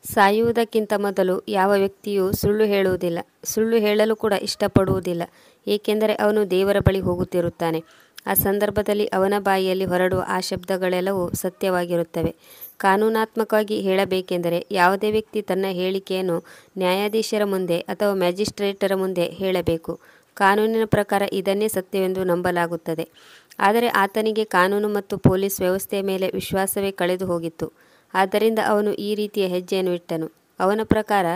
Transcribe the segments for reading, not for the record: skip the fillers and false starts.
ಸಾಯುವುದಕ್ಕಿಂತ ಮೊದಲು ಯಾವ ವ್ಯಕ್ತಿಯೂ ಸುಳ್ಳು ಹೇಳುವುದಿಲ್ಲ. ಸುಳ್ಳು ಹೇಳಲು ಕೂಡ ಇಷ್ಟಪಡುವುದಿಲ್ಲ. ಏಕೆಂದರೆ ಅವನು ದೇವರ ಬಳಿ ಹೋಗುತ್ತಿರುತ್ತಾನೆ. ಆ ಸಂದರ್ಭದಲ್ಲಿ ಅವನ ಬಾಯಿಯಲ್ಲಿ ಹೊರಡುವ ಆ ಶಬ್ದಗಳೆಲ್ಲವೂ ಸತ್ಯವಾಗಿರುತ್ತವೆ. ಕಾನೂನಾತ್ಮಕವಾಗಿ ಹೇಳಬೇಕೆಂದರೆ ಯಾವುದೇ ವ್ಯಕ್ತಿ ತನ್ನ ಹೇಳಿಕೆಯನ್ನು ನ್ಯಾಯಾಧೀಶರ ಮುಂದೆ ಅಥವಾ ಮ್ಯಾಜಿಸ್ಟ್ರೇಟರ ಮುಂದೆ ಹೇಳಬೇಕು. ಕಾನೂನಿನ ಪ್ರಕಾರ ಇದನ್ನೇ ಸತ್ಯವೆಂದು ನಂಬಲಾಗುತ್ತದೆ. ಆದರೆ ಆತನಿಗೆ ಕಾನೂನು ಮತ್ತು ಪೊಲೀಸ್ ವ್ಯವಸ್ಥೆಯ ಮೇಲೆ ವಿಶ್ವಾಸವೇ ಕಳೆದು ಹೋಗಿತ್ತು. ಆದ್ದರಿಂದ ಅವನು ಈ ರೀತಿಯ ಹೆಜ್ಜೆಯನ್ನು ಇಟ್ಟನು. ಅವನ ಪ್ರಕಾರ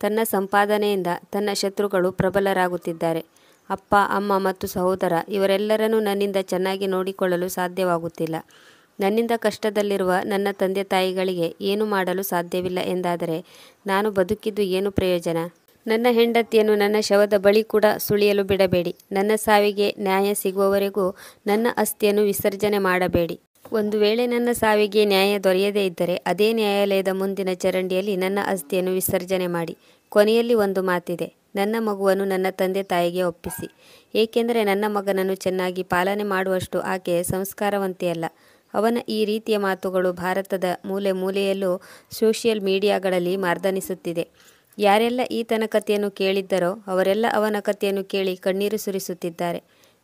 ತನ್ನ ಸಂಪಾದನೆಯಿಂದ ತನ್ನ ಶತ್ರುಗಳು ಪ್ರಬಲರಾಗುತ್ತಿದ್ದಾರೆ. ಅಪ್ಪ, ಅಮ್ಮ ಮತ್ತು ಸಹೋದರ ಇವರೆಲ್ಲರನ್ನೂ ನನ್ನಿಂದ ಚೆನ್ನಾಗಿ ನೋಡಿಕೊಳ್ಳಲು ಸಾಧ್ಯವಾಗುತ್ತಿಲ್ಲ. ನನ್ನಿಂದ ಕಷ್ಟದಲ್ಲಿರುವ ನನ್ನ ತಂದೆ ತಾಯಿಗಳಿಗೆ ಏನು ಮಾಡಲು ಸಾಧ್ಯವಿಲ್ಲ ಎಂದಾದರೆ ನಾನು ಬದುಕಿದ್ದು ಏನು ಪ್ರಯೋಜನ? ನನ್ನ ಹೆಂಡತಿಯನ್ನು ನನ್ನ ಶವದ ಬಳಿ ಕೂಡ ಸುಳಿಯಲು ಬಿಡಬೇಡಿ. ನನ್ನ ಸಾವಿಗೆ ನ್ಯಾಯ ಸಿಗುವವರೆಗೂ ನನ್ನ ಅಸ್ಥಿಯನ್ನು ವಿಸರ್ಜನೆ ಮಾಡಬೇಡಿ. ಒಂದು ವೇಳೆ ನನ್ನ ಸಾವಿಗೆ ನ್ಯಾಯ ದೊರೆಯದೇ ಇದ್ದರೆ ಅದೇ ನ್ಯಾಯಾಲಯದ ಮುಂದಿನ ಚರಂಡಿಯಲ್ಲಿ ನನ್ನ ಅಸ್ಥಿಯನ್ನು ವಿಸರ್ಜನೆ ಮಾಡಿ. ಕೊನೆಯಲ್ಲಿ ಒಂದು ಮಾತಿದೆ, ನನ್ನ ಮಗುವನ್ನು ನನ್ನ ತಂದೆ ತಾಯಿಗೆ ಒಪ್ಪಿಸಿ. ಏಕೆಂದರೆ ನನ್ನ ಮಗನನ್ನು ಚೆನ್ನಾಗಿ ಪಾಲನೆ ಮಾಡುವಷ್ಟು ಆಕೆ ಸಂಸ್ಕಾರವಂತೆಯಲ್ಲ. ಅವನ ಈ ರೀತಿಯ ಮಾತುಗಳು ಭಾರತದ ಮೂಲೆ ಮೂಲೆಯಲ್ಲೂ ಸೋಷಿಯಲ್ ಮೀಡಿಯಾಗಳಲ್ಲಿ ಮಾರ್ದನಿಸುತ್ತಿದೆ. ಯಾರೆಲ್ಲ ಈತನ ಕಥೆಯನ್ನು ಕೇಳಿದ್ದರೋ ಅವರೆಲ್ಲ ಅವನ ಕಥೆಯನ್ನು ಕೇಳಿ ಕಣ್ಣೀರು ಸುರಿಸುತ್ತಿದ್ದಾರೆ.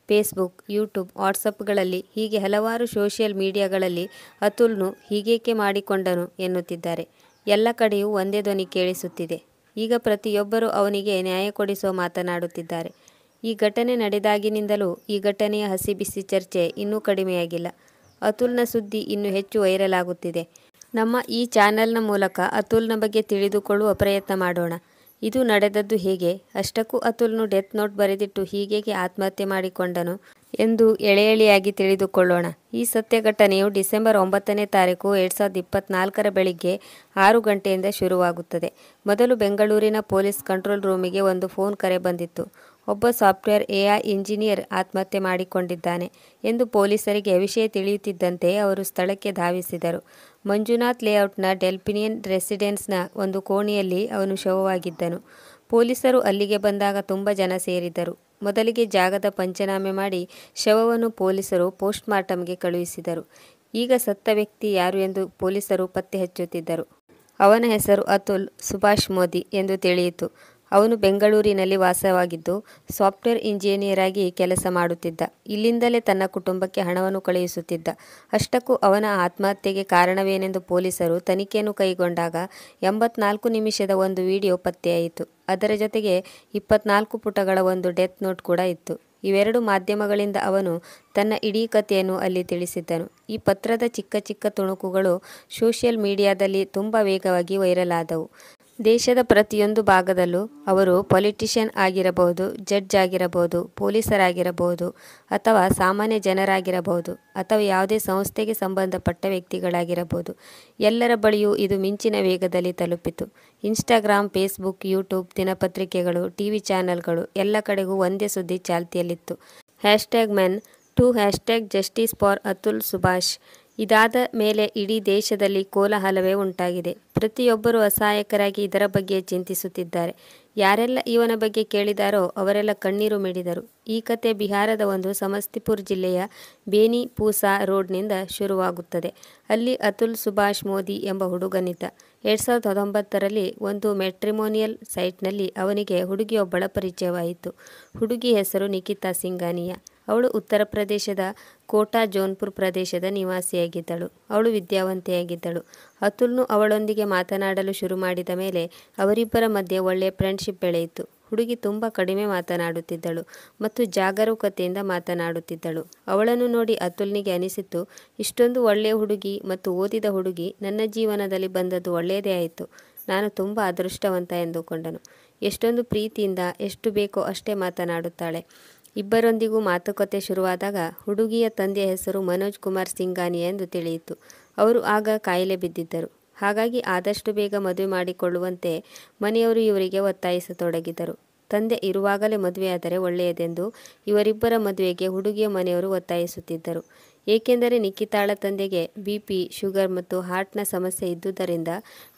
ಫೇಸ್ಬುಕ್, ಯೂಟ್ಯೂಬ್, ವಾಟ್ಸಪ್ಗಳಲ್ಲಿ ಹೀಗೆ ಹಲವಾರು ಸೋಷಿಯಲ್ ಮೀಡಿಯಾಗಳಲ್ಲಿ ಅತುಲ್ನು ಹೀಗೇಕೆ ಮಾಡಿಕೊಂಡನು ಎನ್ನುತ್ತಿದ್ದಾರೆ. ಎಲ್ಲ ಕಡೆಯೂ ಒಂದೇ ಧ್ವನಿ ಕೇಳಿಸುತ್ತಿದೆ. ಈಗ ಪ್ರತಿಯೊಬ್ಬರೂ ಅವನಿಗೆ ನ್ಯಾಯ ಕೊಡಿಸುವ ಮಾತನಾಡುತ್ತಿದ್ದಾರೆ. ಈ ಘಟನೆ ನಡೆದಾಗಿನಿಂದಲೂ ಈ ಘಟನೆಯ ಹಸಿಬಿಸಿ ಚರ್ಚೆ ಇನ್ನೂ ಕಡಿಮೆಯಾಗಿಲ್ಲ. ಅತುಲ್ನ ಸುದ್ದಿ ಇನ್ನೂ ಹೆಚ್ಚು ವೈರಲ್ ಆಗುತ್ತಿದೆ. ನಮ್ಮ ಈ ಚಾನೆಲ್ನ ಮೂಲಕ ಅತುಲ್ನ ಬಗ್ಗೆ ತಿಳಿದುಕೊಳ್ಳುವ ಪ್ರಯತ್ನ ಮಾಡೋಣ. ಇದು ನಡೆದದ್ದು ಹೇಗೆ? ಅಷ್ಟಕ್ಕೂ ಅತುಲ್ನು ಡೆತ್ ನೋಟ್ ಬರೆದಿಟ್ಟು ಹೀಗೇಕೆ ಆತ್ಮಹತ್ಯೆ ಮಾಡಿಕೊಂಡನು ಎಂದು ಎಳೆಯಾಗಿ ತಿಳಿದುಕೊಳ್ಳೋಣ. ಈ ಸತ್ಯ ಘಟನೆಯು ಡಿಸೆಂಬರ್ 9ನೇ ತಾರೀಕು 2024 ಬೆಳಿಗ್ಗೆ 6 ಗಂಟೆಯಿಂದ ಶುರುವಾಗುತ್ತದೆ. ಮೊದಲು ಬೆಂಗಳೂರಿನ ಪೊಲೀಸ್ ಕಂಟ್ರೋಲ್ ರೂಮಿಗೆ ಒಂದು ಫೋನ್ ಕರೆ ಬಂದಿತ್ತು. ಒಬ್ಬ ಸಾಫ್ಟ್ವೇರ್ AI ಇಂಜಿನಿಯರ್ ಆತ್ಮಹತ್ಯೆ ಮಾಡಿಕೊಂಡಿದ್ದಾನೆ ಎಂದು ಪೊಲೀಸರಿಗೆ ವಿಷಯ ತಿಳಿಯುತ್ತಿದ್ದಂತೆ ಅವರು ಸ್ಥಳಕ್ಕೆ ಧಾವಿಸಿದರು. ಮಂಜುನಾಥ್ ಲೇಔಟ್ನ ಡೆಲ್ಫಿನಿಯನ್ ರೆಸಿಡೆನ್ಸ್ನ ಒಂದು ಕೋಣೆಯಲ್ಲಿ ಅವನು ಶವವಾಗಿದ್ದನು. ಪೊಲೀಸರು ಅಲ್ಲಿಗೆ ಬಂದಾಗ ತುಂಬ ಜನ ಸೇರಿದ್ದರು. ಮೊದಲಿಗೆ ಜಾಗದ ಪಂಚನಾಮೆ ಮಾಡಿ ಶವವನ್ನು ಪೊಲೀಸರು ಪೋಸ್ಟ್ ಮಾರ್ಟಂಗೆ ಕಳುಹಿಸಿದರು. ಈಗ ಸತ್ತ ವ್ಯಕ್ತಿ ಯಾರು ಎಂದು ಪೊಲೀಸರು ಪತ್ತೆ ಹಚ್ಚುತ್ತಿದ್ದರು. ಅವನ ಹೆಸರು ಅತುಲ್ ಸುಭಾಷ್ ಮೋದಿ ಎಂದು ತಿಳಿಯಿತು. ಅವನು ಬೆಂಗಳೂರಿನಲ್ಲಿ ವಾಸವಾಗಿದ್ದು ಸಾಫ್ಟ್ವೇರ್ ಇಂಜಿನಿಯರ್ ಆಗಿ ಕೆಲಸ ಮಾಡುತ್ತಿದ್ದ. ಇಲ್ಲಿಂದಲೇ ತನ್ನ ಕುಟುಂಬಕ್ಕೆ ಹಣವನ್ನು ಕಳುಹಿಸುತ್ತಿದ್ದ. ಅಷ್ಟಕ್ಕೂ ಅವನ ಆತ್ಮಹತ್ಯೆಗೆ ಕಾರಣವೇನೆಂದು ಪೊಲೀಸರು ತನಿಖೆಯನ್ನು ಕೈಗೊಂಡಾಗ 84 ನಿಮಿಷದ ಒಂದು ವಿಡಿಯೋ ಪತ್ತೆಯಾಯಿತು. ಅದರ ಜೊತೆಗೆ 24 ಪುಟಗಳ ಒಂದು ಡೆತ್ ನೋಟ್ ಕೂಡ ಇತ್ತು. ಇವೆರಡು ಮಾಧ್ಯಮಗಳಿಂದ ಅವನು ತನ್ನ ಇಡೀ ಕಥೆಯನ್ನು ಅಲ್ಲಿ ತಿಳಿಸಿದ್ದನು. ಈ ಪತ್ರದ ಚಿಕ್ಕ ಚಿಕ್ಕ ತುಣುಕುಗಳು ಸೋಷಿಯಲ್ ಮೀಡಿಯಾದಲ್ಲಿ ತುಂಬ ವೇಗವಾಗಿ ವೈರಲ್ ಆದವು. ದೇಶದ ಪ್ರತಿಯೊಂದು ಭಾಗದಲ್ಲೂ ಅವರು ಪೊಲಿಟಿಷಿಯನ್ ಆಗಿರಬಹುದು, ಜಡ್ಜ್ ಆಗಿರಬಹುದು, ಪೊಲೀಸರಾಗಿರಬಹುದು, ಅಥವಾ ಸಾಮಾನ್ಯ ಜನರಾಗಿರಬಹುದು, ಅಥವಾ ಯಾವುದೇ ಸಂಸ್ಥೆಗೆ ಸಂಬಂಧಪಟ್ಟ ವ್ಯಕ್ತಿಗಳಾಗಿರಬಹುದು, ಎಲ್ಲರ ಬಳಿಯೂ ಇದು ಮಿಂಚಿನ ವೇಗದಲ್ಲಿ ತಲುಪಿತು. ಇನ್ಸ್ಟಾಗ್ರಾಮ್, ಫೇಸ್ಬುಕ್, ಯೂಟ್ಯೂಬ್, ದಿನಪತ್ರಿಕೆಗಳು, TV ಚಾನೆಲ್ಗಳು ಎಲ್ಲ ಕಡೆಗೂ ಒಂದೇ ಸುದ್ದಿ ಚಾಲ್ತಿಯಲ್ಲಿತ್ತು. #men to #justice for Atul Subhash. ಇದಾದ ಮೇಲೆ ಇಡೀ ದೇಶದಲ್ಲಿ ಕೋಲಾಹಲವೇ ಉಂಟಾಗಿದೆ. ಪ್ರತಿಯೊಬ್ಬರೂ ಅಸಹಾಯಕರಾಗಿ ಇದರ ಬಗ್ಗೆ ಚಿಂತಿಸುತ್ತಿದ್ದಾರೆ. ಯಾರೆಲ್ಲ ಇವನ ಬಗ್ಗೆ ಕೇಳಿದಾರೋ ಅವರೆಲ್ಲ ಕಣ್ಣೀರು ಮಿಡಿದರು. ಈ ಕತೆ ಬಿಹಾರದ ಒಂದು ಸಮಸ್ತಿಪುರ್ ಜಿಲ್ಲೆಯ ಬೇನಿ-ಪೂಸಾ ರೋಡ್ನಿಂದ ಶುರುವಾಗುತ್ತದೆ. ಅಲ್ಲಿ ಅತುಲ್ ಸುಭಾಷ್ ಮೋದಿ ಎಂಬ ಹುಡುಗನಿದ್ದ. 2019ರಲ್ಲಿ ಒಂದು ಮ್ಯಾಟ್ರಿಮೋನಿಯಲ್ ಸೈಟ್ನಲ್ಲಿ ಅವನಿಗೆ ಹುಡುಗಿಯೊಬ್ಬಳ ಪರಿಚಯವಾಯಿತು. ಹುಡುಗಿ ಹೆಸರು ನಿಖಿತಾ ಸಿಂಘಾನಿಯಾ. ಅವಳು ಉತ್ತರ ಪ್ರದೇಶದ ಕೋಟಾ ಜೋನ್ಪುರ್ ಪ್ರದೇಶದ ನಿವಾಸಿಯಾಗಿದ್ದಳು. ಅವಳು ವಿದ್ಯಾವಂತೆಯಾಗಿದ್ದಳು. ಅತುಲ್ನು ಅವಳೊಂದಿಗೆ ಮಾತನಾಡಲು ಶುರು ಮಾಡಿದ ಮೇಲೆ ಅವರಿಬ್ಬರ ಮಧ್ಯೆ ಒಳ್ಳೆಯ ಫ್ರೆಂಡ್ಶಿಪ್ ಬೆಳೆಯಿತು. ಹುಡುಗಿ ತುಂಬ ಕಡಿಮೆ ಮಾತನಾಡುತ್ತಿದ್ದಳು ಮತ್ತು ಜಾಗರೂಕತೆಯಿಂದ ಮಾತನಾಡುತ್ತಿದ್ದಳು. ಅವಳನ್ನು ನೋಡಿ ಅತುಲ್ನಿಗೆ ಅನಿಸಿತು, ಇಷ್ಟೊಂದು ಒಳ್ಳೆಯ ಹುಡುಗಿ ಮತ್ತು ಓದಿದ ಹುಡುಗಿ ನನ್ನ ಜೀವನದಲ್ಲಿ ಬಂದದ್ದು ಒಳ್ಳೆಯದೇ ಆಯಿತು. ನಾನು ತುಂಬ ಅದೃಷ್ಟವಂತ ಎಂದುಕೊಂಡನು. ಎಷ್ಟೊಂದು ಪ್ರೀತಿಯಿಂದ ಎಷ್ಟು ಬೇಕೋ ಅಷ್ಟೇ ಮಾತನಾಡುತ್ತಾಳೆ. ಇಬ್ಬರೊಂದಿಗೂ ಮಾತುಕತೆ ಶುರುವಾದಾಗ ಹುಡುಗಿಯ ತಂದೆಯ ಹೆಸರು ಮನೋಜ್ ಕುಮಾರ್ ಸಿಂಘಾನಿಯಾ ಎಂದು ತಿಳಿಯಿತು. ಅವರು ಆಗ ಕಾಯಿಲೆ ಬಿದ್ದಿದ್ದರು. ಹಾಗಾಗಿ ಆದಷ್ಟು ಬೇಗ ಮದುವೆ ಮಾಡಿಕೊಳ್ಳುವಂತೆ ಮನೆಯವರು ಇವರಿಗೆ ಒತ್ತಾಯಿಸತೊಡಗಿದರು. ತಂದೆ ಇರುವಾಗಲೇ ಮದುವೆಯಾದರೆ ಒಳ್ಳೆಯದೆಂದು ಇವರಿಬ್ಬರ ಮದುವೆಗೆ ಹುಡುಗಿಯ ಮನೆಯವರು ಒತ್ತಾಯಿಸುತ್ತಿದ್ದರು. ಏಕೆಂದರೆ ನಿಖಿತಾಳ ತಂದೆಗೆ BP, ಶುಗರ್ ಮತ್ತು ಹಾರ್ಟ್ನ ಸಮಸ್ಯೆ ಇದ್ದುದರಿಂದ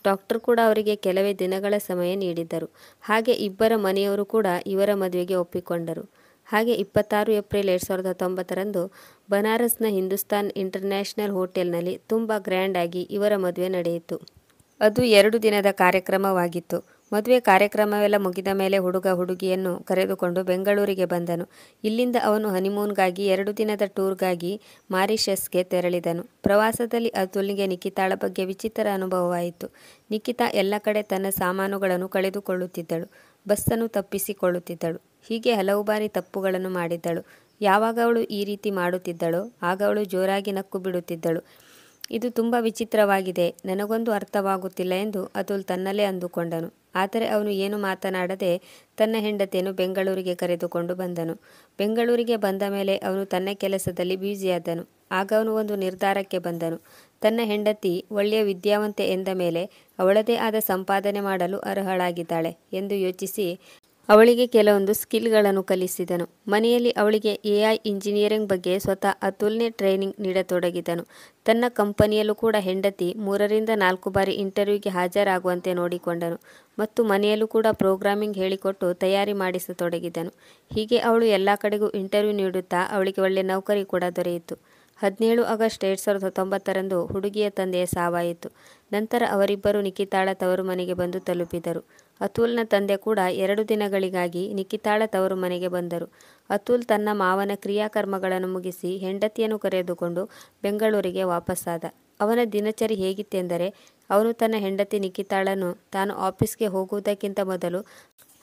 ಡಾಕ್ಟರ್ ಕೂಡ ಅವರಿಗೆ ಕೆಲವೇ ದಿನಗಳ ಸಮಯ ನೀಡಿದ್ದರು. ಹಾಗೆ ಇಬ್ಬರ ಮನೆಯವರು ಕೂಡ ಇವರ ಮದುವೆಗೆ ಒಪ್ಪಿಕೊಂಡರು. ಹಾಗೆ 26 ಏಪ್ರಿಲ್ 2019ರಂದು ಬನಾರಸ್ನ ಹಿಂದೂಸ್ತಾನ್ ಇಂಟರ್ನ್ಯಾಷನಲ್ ಹೋಟೆಲ್ನಲ್ಲಿ ತುಂಬ ಗ್ರ್ಯಾಂಡ್ ಆಗಿ ಇವರ ಮದುವೆ ನಡೆಯಿತು. ಅದು 2 ದಿನದ ಕಾರ್ಯಕ್ರಮವಾಗಿತ್ತು. ಮದುವೆ ಕಾರ್ಯಕ್ರಮವೆಲ್ಲ ಮುಗಿದ ಮೇಲೆ ಹುಡುಗ ಹುಡುಗಿಯನ್ನು ಕರೆದುಕೊಂಡು ಬೆಂಗಳೂರಿಗೆ ಬಂದನು. ಇಲ್ಲಿಂದ ಅವನು ಹನಿಮೂನ್ಗಾಗಿ 2 ದಿನದ ಟೂರ್ಗಾಗಿ ಮಾರಿಷಸ್ಗೆ ತೆರಳಿದನು. ಪ್ರವಾಸದಲ್ಲಿ ಅತುಲ್ಗೆ ನಿಖಿತಾಳ ಬಗ್ಗೆ ವಿಚಿತ್ರ ಅನುಭವವಾಯಿತು. ನಿಖಿತಾ ಎಲ್ಲ ಕಡೆ ತನ್ನ ಸಾಮಾನುಗಳನ್ನು ಕಳೆದುಕೊಳ್ಳುತ್ತಿದ್ದಳು. ಬಸ್ಸನ್ನು ತಪ್ಪಿಸಿಕೊಳ್ಳುತ್ತಿದ್ದಳು. ಹೀಗೆ ಹಲವು ಬಾರಿ ತಪ್ಪುಗಳನ್ನು ಮಾಡಿದ್ದಳು. ಯಾವಾಗ ಅವಳು ಈ ರೀತಿ ಮಾಡುತ್ತಿದ್ದಳೋ ಆಗ ಅವಳು ಜೋರಾಗಿ ನಕ್ಕು ಬಿಡುತ್ತಿದ್ದಳು. ಇದು ತುಂಬ ವಿಚಿತ್ರವಾಗಿದೆ, ನನಗೊಂದು ಅರ್ಥವಾಗುತ್ತಿಲ್ಲ ಎಂದು ಅತುಲ್ ತನ್ನಲ್ಲೇ ಅಂದುಕೊಂಡನು. ಆದರೆ ಅವನು ಏನು ಮಾತನಾಡದೆ ತನ್ನ ಹೆಂಡತಿಯನ್ನು ಬೆಂಗಳೂರಿಗೆ ಕರೆದುಕೊಂಡು ಬಂದನು. ಬೆಂಗಳೂರಿಗೆ ಬಂದ ಮೇಲೆ ಅವನು ತನ್ನ ಕೆಲಸದಲ್ಲಿ ಬ್ಯುಸಿಯಾದನು. ಆಗ ಅವನು ಒಂದು ನಿರ್ಧಾರಕ್ಕೆ ಬಂದನು. ತನ್ನ ಹೆಂಡತಿ ಒಳ್ಳೆಯ ವಿದ್ಯಾವಂತೆ ಎಂದ ಮೇಲೆ ಅವಳದೇ ಆದ ಸಂಪಾದನೆ ಮಾಡಲು ಅರ್ಹಳಾಗಿದ್ದಾಳೆ ಎಂದು ಯೋಚಿಸಿ ಅವಳಿಗೆ ಕೆಲವೊಂದು ಸ್ಕಿಲ್ಗಳನ್ನು ಕಲಿಸಿದನು. ಮನೆಯಲ್ಲಿ ಅವಳಿಗೆ AI ಇಂಜಿನಿಯರಿಂಗ್ ಬಗ್ಗೆ ಸ್ವತಃ ಅತುಲ್ನೇ ಟ್ರೈನಿಂಗ್ ನೀಡತೊಡಗಿದನು. ತನ್ನ ಕಂಪನಿಯಲ್ಲೂ ಕೂಡ ಹೆಂಡತಿ 3ರಿಂದ 4 ಬಾರಿ ಇಂಟರ್ವ್ಯೂಗೆ ಹಾಜರಾಗುವಂತೆ ನೋಡಿಕೊಂಡನು ಮತ್ತು ಮನೆಯಲ್ಲೂ ಕೂಡ ಪ್ರೋಗ್ರಾಮಿಂಗ್ ಹೇಳಿಕೊಟ್ಟು ತಯಾರಿ ಮಾಡಿಸತೊಡಗಿದನು. ಹೀಗೆ ಅವಳು ಎಲ್ಲ ಕಡೆಗೂ ಇಂಟರ್ವ್ಯೂ ನೀಡುತ್ತಾ ಅವಳಿಗೆ ಒಳ್ಳೆ ನೌಕರಿ ಕೂಡ ದೊರೆಯಿತು. 17 ಆಗಸ್ಟ್ 2019ರಂದು ಹುಡುಗಿಯ ತಂದೆಯ ಸಾವಾಯಿತು. ನಂತರ ಅವರಿಬ್ಬರು ನಿಖಿತಾಳ ತವರು ಮನೆಗೆ ಬಂದು ತಲುಪಿದರು. ಅತುಲ್ನ ತಂದೆ ಕೂಡ 2 ದಿನಗಳಿಗಾಗಿ ನಿಖಿತಾಳ ತವರು ಮನೆಗೆ ಬಂದರು. ಅತುಲ್ ತನ್ನ ಮಾವನ ಕ್ರಿಯಾಕರ್ಮಗಳನ್ನು ಮುಗಿಸಿ ಹೆಂಡತಿಯನ್ನು ಕರೆದುಕೊಂಡು ಬೆಂಗಳೂರಿಗೆ ವಾಪಸ್ಸಾದ. ಅವನ ದಿನಚರಿ ಹೇಗಿತ್ತೆಂದರೆ ಅವನು ತನ್ನ ಹೆಂಡತಿ ನಿಖಿತಾಳನ್ನು ತಾನು ಆಫೀಸ್ಗೆ ಹೋಗುವುದಕ್ಕಿಂತ ಮೊದಲು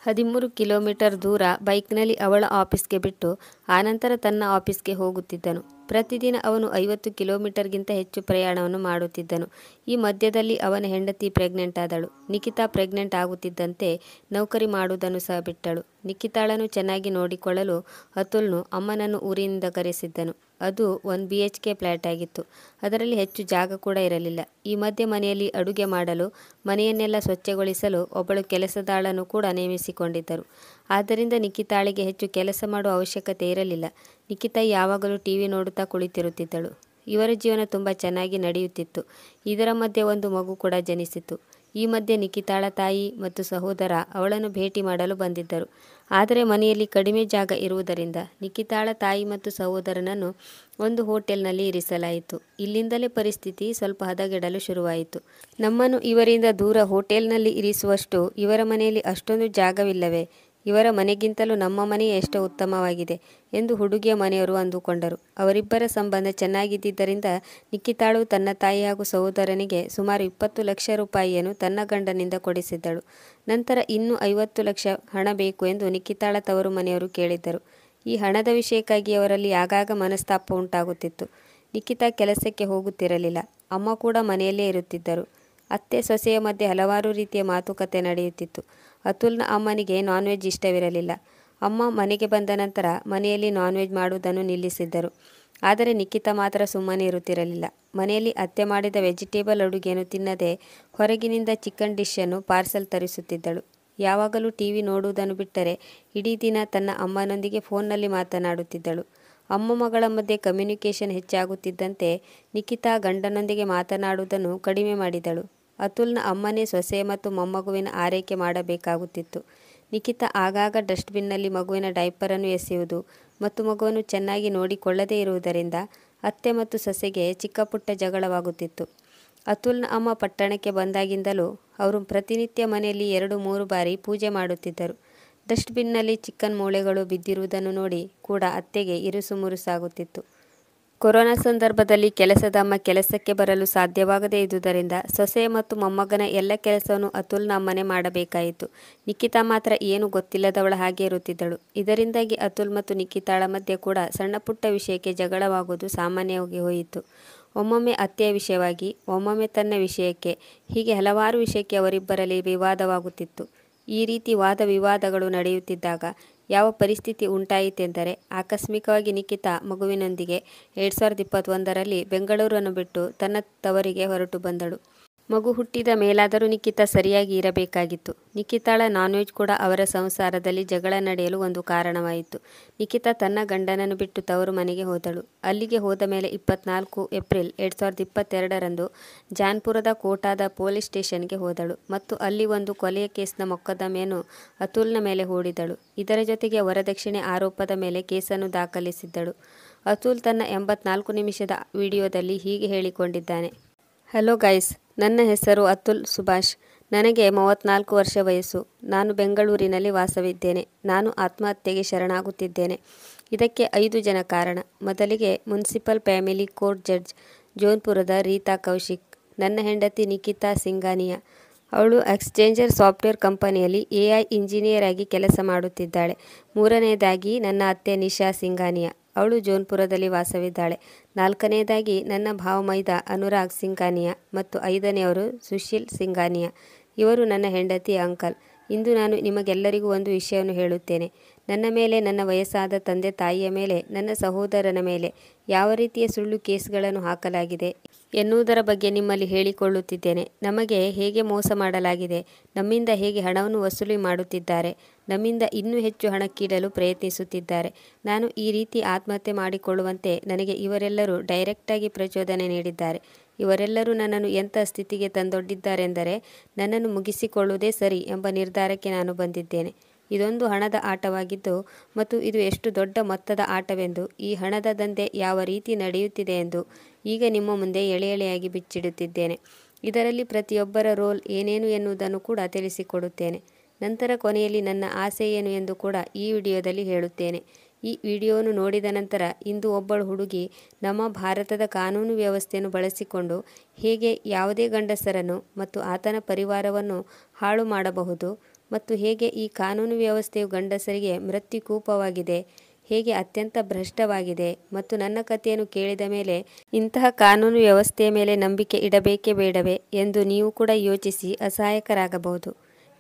13 ಕಿಲೋಮೀಟರ್ ದೂರ ಬೈಕ್ನಲ್ಲಿ ಅವಳ ಆಫೀಸ್ಗೆ ಬಿಟ್ಟು ಆನಂತರ ತನ್ನ ಆಫೀಸ್ಗೆ ಹೋಗುತ್ತಿದ್ದನು. ಪ್ರತಿದಿನ ಅವನು 50 ಕಿಲೋಮೀಟರ್ಗಿಂತ ಹೆಚ್ಚು ಪ್ರಯಾಣವನ್ನು ಮಾಡುತ್ತಿದ್ದನು. ಈ ಮಧ್ಯದಲ್ಲಿ ಅವನ ಹೆಂಡತಿ ಪ್ರೆಗ್ನೆಂಟ್ ಆದಳು. ನಿಖಿತಾ ಪ್ರೆಗ್ನೆಂಟ್ ಆಗುತ್ತಿದ್ದಂತೆ ನೌಕರಿ ಮಾಡುವುದನ್ನು ಸಹ ಬಿಟ್ಟಳು. ನಿಖಿತಾಳನ್ನು ಚೆನ್ನಾಗಿ ನೋಡಿಕೊಳ್ಳಲು ಅತುಲ್ನು ಅಮ್ಮನನ್ನು ಊರಿನಿಂದ ಕರೆಸಿದ್ದನು. ಅದು 1 BHK ಫ್ಲ್ಯಾಟ್ ಆಗಿತ್ತು. ಅದರಲ್ಲಿ ಹೆಚ್ಚು ಜಾಗ ಕೂಡ ಇರಲಿಲ್ಲ. ಈ ಮಧ್ಯೆ ಮನೆಯಲ್ಲಿ ಅಡುಗೆ ಮಾಡಲು, ಮನೆಯನ್ನೆಲ್ಲ ಸ್ವಚ್ಛಗೊಳಿಸಲು ಒಬ್ಬಳು ಕೆಲಸದಾಳನ್ನು ಕೂಡ ನೇಮಿಸಿಕೊಂಡಿದ್ದರು. ಆದ್ದರಿಂದ ನಿಖಿತಾಳಿಗೆ ಹೆಚ್ಚು ಕೆಲಸ ಮಾಡುವ ಅವಶ್ಯಕತೆ ಇರಲಿಲ್ಲ. ನಿಖಿತಾ ಯಾವಾಗಲೂ ಟಿವಿ ನೋಡುತ್ತಾ ಕುಳಿತಿರುತ್ತಿದ್ದಳು. ಇವರ ಜೀವನ ತುಂಬ ಚೆನ್ನಾಗಿ ನಡೆಯುತ್ತಿತ್ತು. ಇದರ ಮಧ್ಯೆ ಒಂದು ಮಗು ಕೂಡ ಜನಿಸಿತು. ಈ ಮಧ್ಯೆ ನಿಖಿತಾಳ ತಾಯಿ ಮತ್ತು ಸಹೋದರ ಅವಳನ್ನು ಭೇಟಿ ಮಾಡಲು ಬಂದಿದ್ದರು. ಆದರೆ ಮನೆಯಲ್ಲಿ ಕಡಿಮೆ ಜಾಗ ಇರುವುದರಿಂದ ನಿಖಿತಾಳ ತಾಯಿ ಮತ್ತು ಸಹೋದರನನ್ನು ಒಂದು ಹೋಟೆಲ್ನಲ್ಲಿ ಇರಿಸಲಾಯಿತು. ಇಲ್ಲಿಂದಲೇ ಪರಿಸ್ಥಿತಿ ಸ್ವಲ್ಪ ಹದಗೆಡಲು ಶುರುವಾಯಿತು. ನಮ್ಮನ್ನು ಇವರಿಂದ ದೂರ ಹೋಟೆಲ್ನಲ್ಲಿ ಇರಿಸುವಷ್ಟು ಇವರ ಮನೆಯಲ್ಲಿ ಅಷ್ಟೊಂದು ಜಾಗವಿಲ್ಲವೇ? ಇವರ ಮನೆಗಿಂತಲೂ ನಮ್ಮ ಮನೆಯೇ ಎಷ್ಟೋ ಉತ್ತಮವಾಗಿದೆ ಎಂದು ಹುಡುಗಿಯ ಮನೆಯವರು ಅಂದುಕೊಂಡರು. ಅವರಿಬ್ಬರ ಸಂಬಂಧ ಚೆನ್ನಾಗಿದ್ದರಿಂದ ನಿಖಿತಾಳು ತನ್ನ ತಾಯಿ ಹಾಗೂ ಸಹೋದರನಿಗೆ ಸುಮಾರು 20 ಲಕ್ಷ ರೂಪಾಯಿಯನ್ನು ತನ್ನ ಗಂಡನಿಂದ ಕೊಡಿಸಿದ್ದಳು. ನಂತರ ಇನ್ನೂ 50 ಲಕ್ಷ ಹಣ ಬೇಕು ಎಂದು ನಿಖಿತಾಳ ತವರು ಮನೆಯವರು ಕೇಳಿದ್ದರು. ಈ ಹಣದ ವಿಷಯಕ್ಕಾಗಿ ಅವರಲ್ಲಿ ಆಗಾಗ ಮನಸ್ತಾಪ ಉಂಟಾಗುತ್ತಿತ್ತು. ನಿಖಿತಾ ಕೆಲಸಕ್ಕೆ ಹೋಗುತ್ತಿರಲಿಲ್ಲ. ಅಮ್ಮ ಕೂಡ ಮನೆಯಲ್ಲೇ ಇರುತ್ತಿದ್ದರು. ಅತ್ತೆ ಸೊಸೆಯ ಮಧ್ಯೆ ಹಲವಾರು ರೀತಿಯ ಮಾತುಕತೆ ನಡೆಯುತ್ತಿತ್ತು. ಅತುಲ್ನ ಅಮ್ಮನಿಗೆ ನಾನ್ ವೆಜ್ ಇಷ್ಟವಿರಲಿಲ್ಲ. ಅಮ್ಮ ಮನೆಗೆ ಬಂದ ನಂತರ ಮನೆಯಲ್ಲಿ ನಾನ್ ವೆಜ್ ಮಾಡುವುದನ್ನು ನಿಲ್ಲಿಸಿದ್ದರು. ಆದರೆ ನಿಖಿತಾ ಮಾತ್ರ ಸುಮ್ಮನೆ ಇರುತ್ತಿರಲಿಲ್ಲ. ಮನೆಯಲ್ಲಿ ಅತ್ತೆ ಮಾಡಿದ ವೆಜಿಟೇಬಲ್ ಅಡುಗೆಯನ್ನು ತಿನ್ನದೆ ಹೊರಗಿನಿಂದ ಚಿಕನ್ ಡಿಶನ್ನು ಪಾರ್ಸೆಲ್ ತರಿಸುತ್ತಿದ್ದಳು. ಯಾವಾಗಲೂ ಟಿವಿ ನೋಡುವುದನ್ನು ಬಿಟ್ಟರೆ ಇಡೀ ದಿನ ತನ್ನ ಅಮ್ಮನೊಂದಿಗೆ ಫೋನ್ನಲ್ಲಿ ಮಾತನಾಡುತ್ತಿದ್ದಳು. ಅಮ್ಮ ಮಗಳ ಮಧ್ಯೆ ಕಮ್ಯುನಿಕೇಷನ್ ಹೆಚ್ಚಾಗುತ್ತಿದ್ದಂತೆ ನಿಖಿತಾ ಗಂಡನೊಂದಿಗೆ ಮಾತನಾಡುವುದನ್ನು ಕಡಿಮೆ ಮಾಡಿದಳು. ಅತುಲ್ನ ಅಮ್ಮನೇ ಸೊಸೆ ಮತ್ತು ಮೊಮ್ಮಗುವಿನ ಆರೈಕೆ ಮಾಡಬೇಕಾಗುತ್ತಿತ್ತು. ನಿಖಿತಾ ಆಗಾಗ ಡಸ್ಟ್ಬಿನ್ನಲ್ಲಿ ಮಗುವಿನ ಡೈಪರನ್ನು ಎಸೆಯುವುದು ಮತ್ತು ಮಗುವನ್ನು ಚೆನ್ನಾಗಿ ನೋಡಿಕೊಳ್ಳದೇ ಇರುವುದರಿಂದ ಅತ್ತೆ ಮತ್ತು ಸೊಸೆಗೆ ಚಿಕ್ಕಪುಟ್ಟ ಜಗಳವಾಗುತ್ತಿತ್ತು. ಅತುಲ್ನ ಅಮ್ಮ ಪಟ್ಟಣಕ್ಕೆ ಬಂದಾಗಿಂದಲೂ ಅವರು ಪ್ರತಿನಿತ್ಯ ಮನೆಯಲ್ಲಿ 2-3 ಬಾರಿ ಪೂಜೆ ಮಾಡುತ್ತಿದ್ದರು. ಡಸ್ಟ್ಬಿನ್ನಲ್ಲಿ ಚಿಕನ್ ಮೂಳೆಗಳು ಬಿದ್ದಿರುವುದನ್ನು ನೋಡಿ ಕೂಡ ಅತ್ತೆಗೆ ಇರುಸುಮುರುಸಾಗುತ್ತಿತ್ತು. ಕೊರೋನಾ ಸಂದರ್ಭದಲ್ಲಿ ಕೆಲಸದ ಅಮ್ಮ ಕೆಲಸಕ್ಕೆ ಬರಲು ಸಾಧ್ಯವಾಗದೇ ಇದ್ದುದರಿಂದ ಸೊಸೆ ಮತ್ತು ಮೊಮ್ಮಗನ ಎಲ್ಲ ಕೆಲಸವನ್ನು ಅತುಲ್ನ ಅಮ್ಮನೇ ಮಾಡಬೇಕಾಯಿತು. ನಿಖಿತಾ ಮಾತ್ರ ಏನು ಗೊತ್ತಿಲ್ಲದವಳ ಹಾಗೆ ಇರುತ್ತಿದ್ದಳು. ಇದರಿಂದಾಗಿ ಅತುಲ್ ಮತ್ತು ನಿಖಿತಾಳ ಮಧ್ಯೆ ಕೂಡ ಸಣ್ಣ ಪುಟ್ಟ ವಿಷಯಕ್ಕೆ ಜಗಳವಾಗುವುದು ಸಾಮಾನ್ಯವಾಗಿ ಹೋಯಿತು. ಒಮ್ಮೊಮ್ಮೆ ಅತ್ತೆಯ ವಿಷಯವಾಗಿ, ಒಮ್ಮೊಮ್ಮೆ ತನ್ನ ವಿಷಯಕ್ಕೆ, ಹೀಗೆ ಹಲವಾರು ವಿಷಯಕ್ಕೆ ಅವರಿಬ್ಬರಲ್ಲಿ ವಿವಾದವಾಗುತ್ತಿತ್ತು. ಈ ರೀತಿ ವಾದ ವಿವಾದಗಳು ನಡೆಯುತ್ತಿದ್ದಾಗ ಯಾವ ಪರಿಸ್ಥಿತಿ ಉಂಟಾಯಿತೆಂದರೆ ಆಕಸ್ಮಿಕವಾಗಿ ನಿಖಿತಾ ಮಗುವಿನೊಂದಿಗೆ 2021ರಲ್ಲಿ ಬೆಂಗಳೂರನ್ನು ಬಿಟ್ಟು ತನ್ನ ತವರಿಗೆ ಹೊರಟು ಬಂದಳು. ಮಗು ಹುಟ್ಟಿದ ಮೇಲಾದರೂ ನಿಖಿತಾ ಸರಿಯಾಗಿ ಇರಬೇಕಾಗಿತ್ತು. ನಿಖಿತಾಳ ನಾನ್ ವೆಜ್ ಕೂಡ ಅವರ ಸಂಸಾರದಲ್ಲಿ ಜಗಳ ನಡೆಯಲು ಒಂದು ಕಾರಣವಾಯಿತು. ನಿಖಿತಾ ತನ್ನ ಗಂಡನನ್ನು ಬಿಟ್ಟು ತವರು ಮನೆಗೆ ಹೋದಳು. ಅಲ್ಲಿಗೆ ಹೋದ ಮೇಲೆ 24 ಏಪ್ರಿಲ್ 2022ರಂದು ಜಾನ್ಪುರದ ಕೋಟಾದ ಪೊಲೀಸ್ ಸ್ಟೇಷನ್ಗೆ ಹೋದಳು ಮತ್ತು ಅಲ್ಲಿ ಒಂದು ಕೊಲೆಯ ಕೇಸ್ನ ಮೊಕದ್ದಮೆಯನ್ನು ಅತುಲ್ನ ಮೇಲೆ ಹೂಡಿದಳು. ಇದರ ಜೊತೆಗೆ ವರದಕ್ಷಿಣೆ ಆರೋಪದ ಮೇಲೆ ಕೇಸನ್ನು ದಾಖಲಿಸಿದ್ದಳು. ಅತುಲ್ ತನ್ನ 84 ನಿಮಿಷದ ವಿಡಿಯೋದಲ್ಲಿ ಹೀಗೆ ಹೇಳಿಕೊಂಡಿದ್ದಾನೆ. ಹಲೋ ಗೈಸ್, ನನ್ನ ಹೆಸರು ಅತುಲ್ ಸುಭಾಷ್. ನನಗೆ 34 ವರ್ಷ ವಯಸ್ಸು. ನಾನು ಬೆಂಗಳೂರಿನಲ್ಲಿ ವಾಸವಿದ್ದೇನೆ. ನಾನು ಆತ್ಮಹತ್ಯೆಗೆ ಶರಣಾಗುತ್ತಿದ್ದೇನೆ. ಇದಕ್ಕೆ 5 ಜನ ಕಾರಣ. ಮೊದಲಿಗೆ ಮುನ್ಸಿಪಲ್ ಫ್ಯಾಮಿಲಿ ಕೋರ್ಟ್ ಜಡ್ಜ್ ಜೋನ್ಪುರದ ರೀತಾ ಕೌಶಿಕ್. ನನ್ನ ಹೆಂಡತಿ ನಿಖಿತಾ ಸಿಂಘಾನಿಯಾ. ಅವಳು ಎಕ್ಸ್ಚೇಂಜರ್ ಸಾಫ್ಟ್ವೇರ್ ಕಂಪನಿಯಲ್ಲಿ AI ಇಂಜಿನಿಯರ್ ಆಗಿ ಕೆಲಸ ಮಾಡುತ್ತಿದ್ದಾಳೆ. ಮೂರನೆಯದಾಗಿ ನನ್ನ ಅತ್ತೆ ನಿಶಾ ಸಿಂಘಾನಿಯಾ. ಅವಳು ಜೋನ್ಪುರದಲ್ಲಿ ವಾಸವಿದ್ದಾಳೆ. ನಾಲ್ಕನೆಯದಾಗಿ ನನ್ನ ಭಾವಮೈದ ಅನುರಾಗ್ ಸಿಂಘಾನಿಯಾ ಮತ್ತು 5ನೇಯವರು ಸುಶೀಲ್ ಸಿಂಘಾನಿಯಾ. ಇವರು ನನ್ನ ಹೆಂಡತಿಯ ಅಂಕಲ್. ಇಂದು ನಾನು ನಿಮಗೆಲ್ಲರಿಗೂ ಒಂದು ವಿಷಯವನ್ನು ಹೇಳುತ್ತೇನೆ. ನನ್ನ ಮೇಲೆ, ನನ್ನ ವಯಸ್ಸಾದ ತಂದೆ ತಾಯಿಯ ಮೇಲೆ, ನನ್ನ ಸಹೋದರನ ಮೇಲೆ ಯಾವ ರೀತಿಯ ಸುಳ್ಳು ಕೇಸ್ಗಳನ್ನು ಹಾಕಲಾಗಿದೆ ಎನ್ನುವುದರ ಬಗ್ಗೆ ನಿಮ್ಮಲ್ಲಿ ಹೇಳಿಕೊಳ್ಳುತ್ತಿದ್ದೇನೆ. ನಮಗೆ ಹೇಗೆ ಮೋಸ ಮಾಡಲಾಗಿದೆ, ನಮ್ಮಿಂದ ಹೇಗೆ ಹಣವನ್ನು ವಸೂಲಿ ಮಾಡುತ್ತಿದ್ದಾರೆ, ನಮ್ಮಿಂದ ಇನ್ನೂ ಹೆಚ್ಚು ಹಣ ಕೀಳಲು ಪ್ರಯತ್ನಿಸುತ್ತಿದ್ದಾರೆ. ನಾನು ಈ ರೀತಿ ಆತ್ಮಹತ್ಯೆ ಮಾಡಿಕೊಳ್ಳುವಂತೆ ನನಗೆ ಇವರೆಲ್ಲರೂ ಡೈರೆಕ್ಟಾಗಿ ಪ್ರಚೋದನೆ ನೀಡಿದ್ದಾರೆ. ಇವರೆಲ್ಲರೂ ನನ್ನನ್ನು ಎಂಥ ಸ್ಥಿತಿಗೆ ತಂದೊಡ್ಡಿದ್ದಾರೆಂದರೆ ನನ್ನನ್ನು ಮುಗಿಸಿಕೊಳ್ಳುವುದೇ ಸರಿ ಎಂಬ ನಿರ್ಧಾರಕ್ಕೆ ನಾನು ಬಂದಿದ್ದೇನೆ. ಇದೊಂದು ಹಣದ ಆಟವಾಗಿದ್ದು ಮತ್ತು ಇದು ಎಷ್ಟು ದೊಡ್ಡ ಮೊತ್ತದ ಆಟವೆಂದು, ಈ ಹಣದ ದಂಧೆ ಯಾವ ರೀತಿ ನಡೆಯುತ್ತಿದೆ ಎಂದು ಈಗ ನಿಮ್ಮ ಮುಂದೆ ಎಳೆ ಎಳೆಯಾಗಿ ಬಿಚ್ಚಿಡುತ್ತಿದ್ದೇನೆ. ಇದರಲ್ಲಿ ಪ್ರತಿಯೊಬ್ಬರ ರೋಲ್ ಏನೇನು ಎನ್ನುವುದನ್ನು ಕೂಡ ತಿಳಿಸಿಕೊಡುತ್ತೇನೆ. ನಂತರ ಕೊನೆಯಲ್ಲಿ ನನ್ನ ಆಸೆ ಏನು ಎಂದು ಕೂಡ ಈ ವಿಡಿಯೋದಲ್ಲಿ ಹೇಳುತ್ತೇನೆ. ಈ ವಿಡಿಯೋವನ್ನು ನೋಡಿದ ನಂತರ ಇಂದು ಒಬ್ಬಳು ಹುಡುಗಿ ನಮ್ಮ ಭಾರತದ ಕಾನೂನು ವ್ಯವಸ್ಥೆಯನ್ನು ಬಳಸಿಕೊಂಡು ಹೇಗೆ ಯಾವುದೇ ಗಂಡಸರನ್ನು ಮತ್ತು ಆತನ ಪರಿವಾರವನ್ನು ಹಾಳು ಮಾಡಬಹುದು ಮತ್ತು ಹೇಗೆ ಈ ಕಾನೂನು ವ್ಯವಸ್ಥೆಯು ಗಂಡಸರಿಗೆ ಮೃತ್ಯುಕೂಪವಾಗಿದೆ, ಹೇಗೆ ಅತ್ಯಂತ ಭ್ರಷ್ಟವಾಗಿದೆ ಮತ್ತು ನನ್ನ ಕಥೆಯನ್ನು ಕೇಳಿದ ಮೇಲೆ ಇಂತಹ ಕಾನೂನು ವ್ಯವಸ್ಥೆಯ ಮೇಲೆ ನಂಬಿಕೆ ಇಡಬೇಕೇ ಬೇಡವೇ ಎಂದು ನೀವು ಕೂಡ ಯೋಚಿಸಿ ಅಸಹಾಯಕರಾಗಬಹುದು.